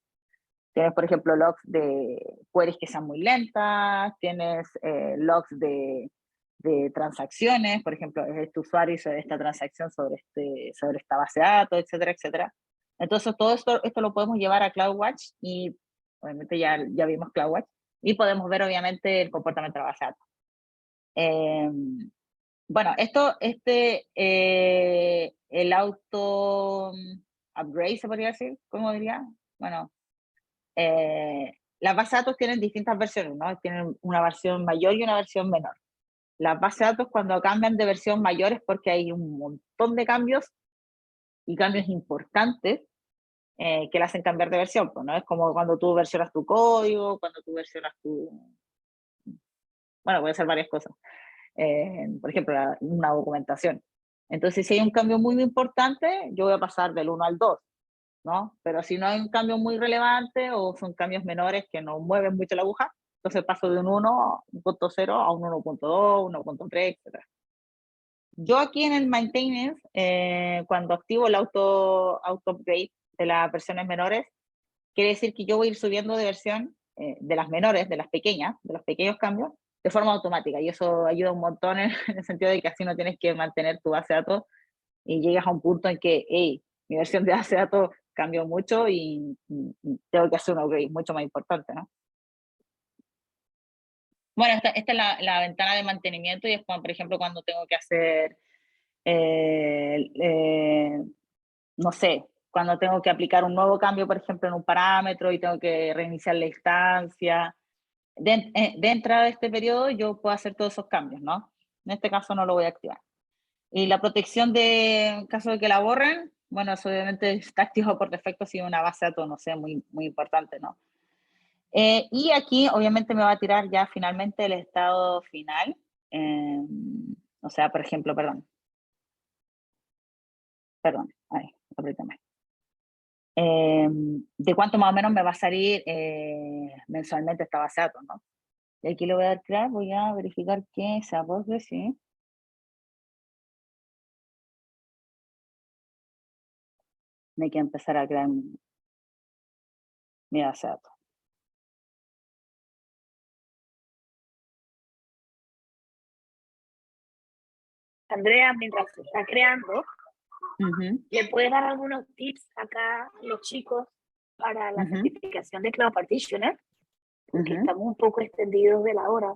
Tienes, por ejemplo, logs de queries que sean muy lentas, tienes logs de transacciones, por ejemplo, este usuario hizo esta transacción sobre esta base de datos, etcétera, etcétera. Entonces, todo esto lo podemos llevar a CloudWatch y obviamente ya vimos CloudWatch y podemos ver obviamente el comportamiento de la base de datos. Bueno, el auto upgrade, se podría decir, ¿cómo diría? Bueno, las bases de datos tienen distintas versiones, ¿no? Tienen una versión mayor y una versión menor. Las bases de datos cuando cambian de versión mayor es porque hay un montón de cambios y cambios importantes que le hacen cambiar de versión, pues, ¿no? Es como cuando tú versionas tu código, cuando tú versionas bueno, puede ser varias cosas. Por ejemplo, una documentación. Entonces, si hay un cambio muy importante, yo voy a pasar del 1 al 2, ¿no? Pero si no hay un cambio muy relevante o son cambios menores que no mueven mucho la aguja, entonces paso de un 1.0 a un 1.2, 1.3, etc. Yo aquí en el maintenance, cuando activo el auto-upgrade de las versiones menores, quiere decir que yo voy a ir subiendo de versión de las menores, de las pequeñas, de los pequeños cambios, de forma automática. Y eso ayuda un montón en el sentido de que así no tienes que mantener tu base de datos y llegas a un punto en que, hey, mi versión de base de datos cambió mucho y tengo que hacer un upgrade mucho más importante, ¿no? Bueno, esta es la ventana de mantenimiento y es cuando, por ejemplo, cuando tengo que hacer, no sé, cuando tengo que aplicar un nuevo cambio, por ejemplo, en un parámetro y tengo que reiniciar la instancia. Dentro de este periodo yo puedo hacer todos esos cambios, ¿no? En este caso no lo voy a activar. Y la protección en caso de que la borren, bueno, eso obviamente está activado por defecto si una base de datos, no sé, muy, muy importante, ¿no? Y aquí obviamente me va a tirar ya finalmente el estado final. O sea, por ejemplo, perdón, ahí, apreté mal. De cuánto más o menos me va a salir mensualmente esta base de datos, ¿no? Y aquí le voy a dar crear, voy a verificar que sea Postgres, sí. Me hay que empezar a crear mi base de datos. Andrea, mientras se está creando, Ujú, ¿le puedes dar algunos tips acá a los chicos para la ujú, certificación de Cloud Partitioner? Porque ujú. estamos un poco extendidos de la hora,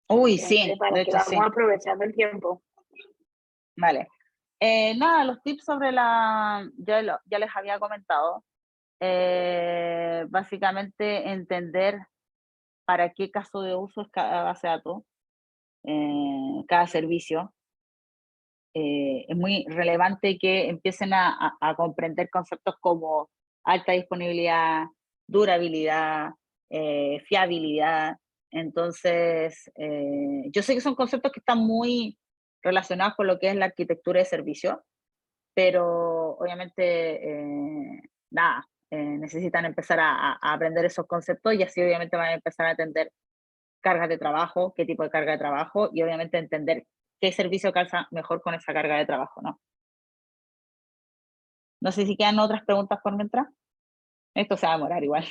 Uy, entonces sí, para de que hecho vamos sí. aprovechando el tiempo. Vale. Nada, los tips sobre ya les había comentado. Básicamente entender para qué caso de uso es cada base de datos, cada servicio. Es muy relevante que empiecen a comprender conceptos como alta disponibilidad, durabilidad, fiabilidad. Entonces, yo sé que son conceptos que están muy relacionados con lo que es la arquitectura de servicio, pero obviamente, nada, necesitan empezar a aprender esos conceptos y así obviamente van a empezar a entender cargas de trabajo, qué tipo de carga de trabajo y obviamente entender qué servicio calza mejor con esa carga de trabajo, ¿no? No sé si quedan otras preguntas por mientras. Esto se va a demorar igual.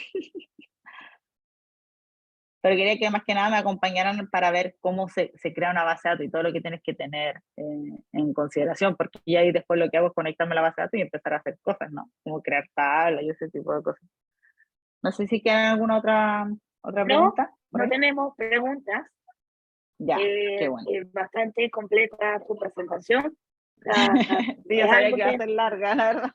Pero quería que más que nada me acompañaran para ver cómo se crea una base de datos y todo lo que tienes que tener en consideración, porque ya ahí después lo que hago es conectarme a la base de datos y empezar a hacer cosas, ¿no? Como crear tablas y ese tipo de cosas. No sé si quedan alguna otra No, pregunta por no ahí. tenemos preguntas. Ya, qué bueno. Bastante completa tu presentación. Ah, Sí, yo es sabía algo que iba a ser larga, la verdad.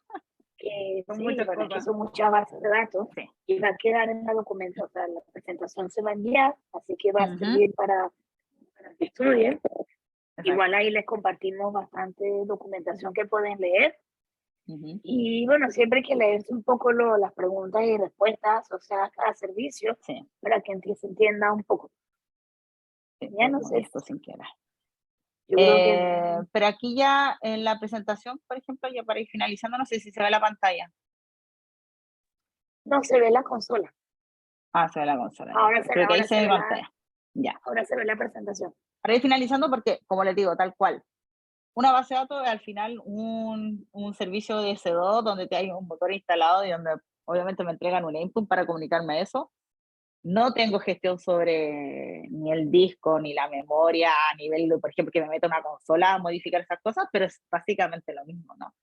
que Son sí, muchas bueno, es que cosas. son muchas bases de datos Sí. y va a quedar en la documentación, o sea, la presentación se va a enviar, así que va a Ujú, servir para que estudien. Igual exacto. ahí les compartimos bastante documentación que pueden leer. Ujú, Y bueno, siempre hay que leer un poco las preguntas y respuestas, o sea, cada servicio, sí, para que se entienda un poco. sí, Ya no moví sé, esto sin querer. yo creo que Pero aquí ya en la presentación, por ejemplo, ya para ir finalizando, no sé si se ve la pantalla. no se ve la consola. Ah, se ve la consola, ya. Creo que ahí Ahora se se ve mi ve pantalla. Ya. ahora se ve la presentación. Para ir finalizando, porque, como les digo, tal cual. Una base de datos es al final un servicio de S2 donde te hay un motor instalado y donde obviamente me entregan un input para comunicarme a eso. No tengo gestión sobre ni el disco ni la memoria a nivel de, por ejemplo, que me meta una consola a modificar esas cosas, pero es básicamente lo mismo, ¿no?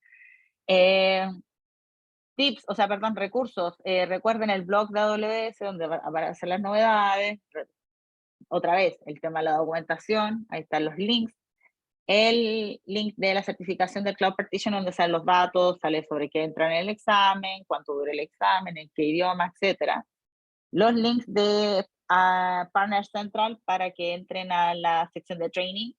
Tips, o sea, perdón, recursos. Recuerden el blog de AWS donde aparecen las novedades. Otra vez, el tema de la documentación, ahí están los links. El link de la certificación del Cloud Partition, donde salen los datos, sale sobre qué entra en el examen, cuánto dura el examen, en qué idioma, etcétera. Los links de Partner Central para que entren a la sección de training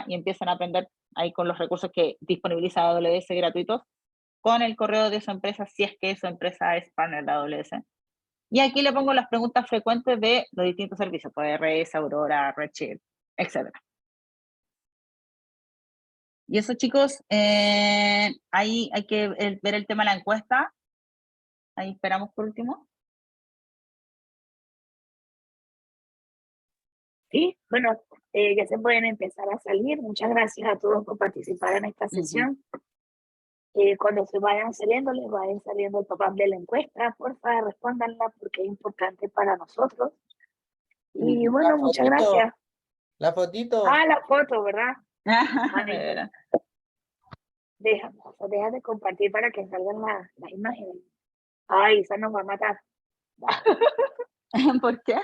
y empiecen a aprender ahí con los recursos que disponibiliza AWS gratuitos. con el correo de su empresa, si es que su empresa es partner de AWS. Y aquí le pongo las preguntas frecuentes de los distintos servicios, pues RS, Aurora, Redshift, etc. Y eso, chicos, ahí hay que ver el tema de la encuesta. Ahí esperamos por último. Sí, bueno, ya se pueden empezar a salir. Muchas gracias a todos por participar en esta sesión. Cuando se vayan saliendo, les vayan saliendo el pop-up de la encuesta. Porfa, respóndanla porque es importante para nosotros. Y bueno, muchas gracias. La fotito. Ah, la foto, ¿verdad? De veras. Deja de compartir para que salgan las imágenes. Ay, esa nos va a matar. ¿Por qué?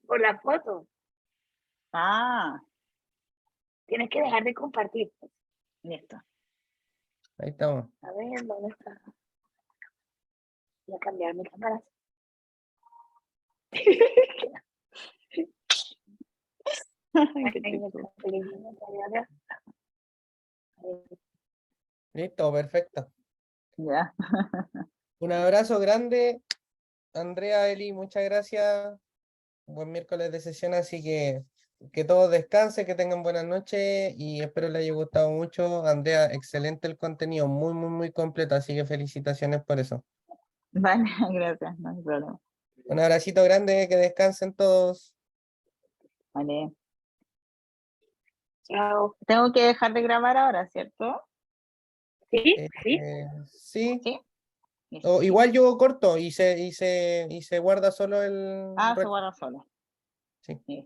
Por la foto. Ah, Tienes que dejar de compartir. listo. Ahí estamos. A ver, ¿dónde está? Voy a cambiar mi cámara. Listo, perfecto. Ya. Un abrazo grande, Andrea, Eli, muchas gracias. Buen miércoles de sesión, así que todos descansen, que tengan buenas noches y espero les haya gustado mucho. Andrea, excelente el contenido, muy, muy, muy completo, así que felicitaciones por eso. Vale, gracias, no hay problema. Un abracito grande, que descansen todos. Vale. Chao. Tengo que dejar de grabar ahora, ¿cierto? Sí, sí. Sí. Sí. O igual yo corto y se guarda solo el Ah, se guarda solo. Sí.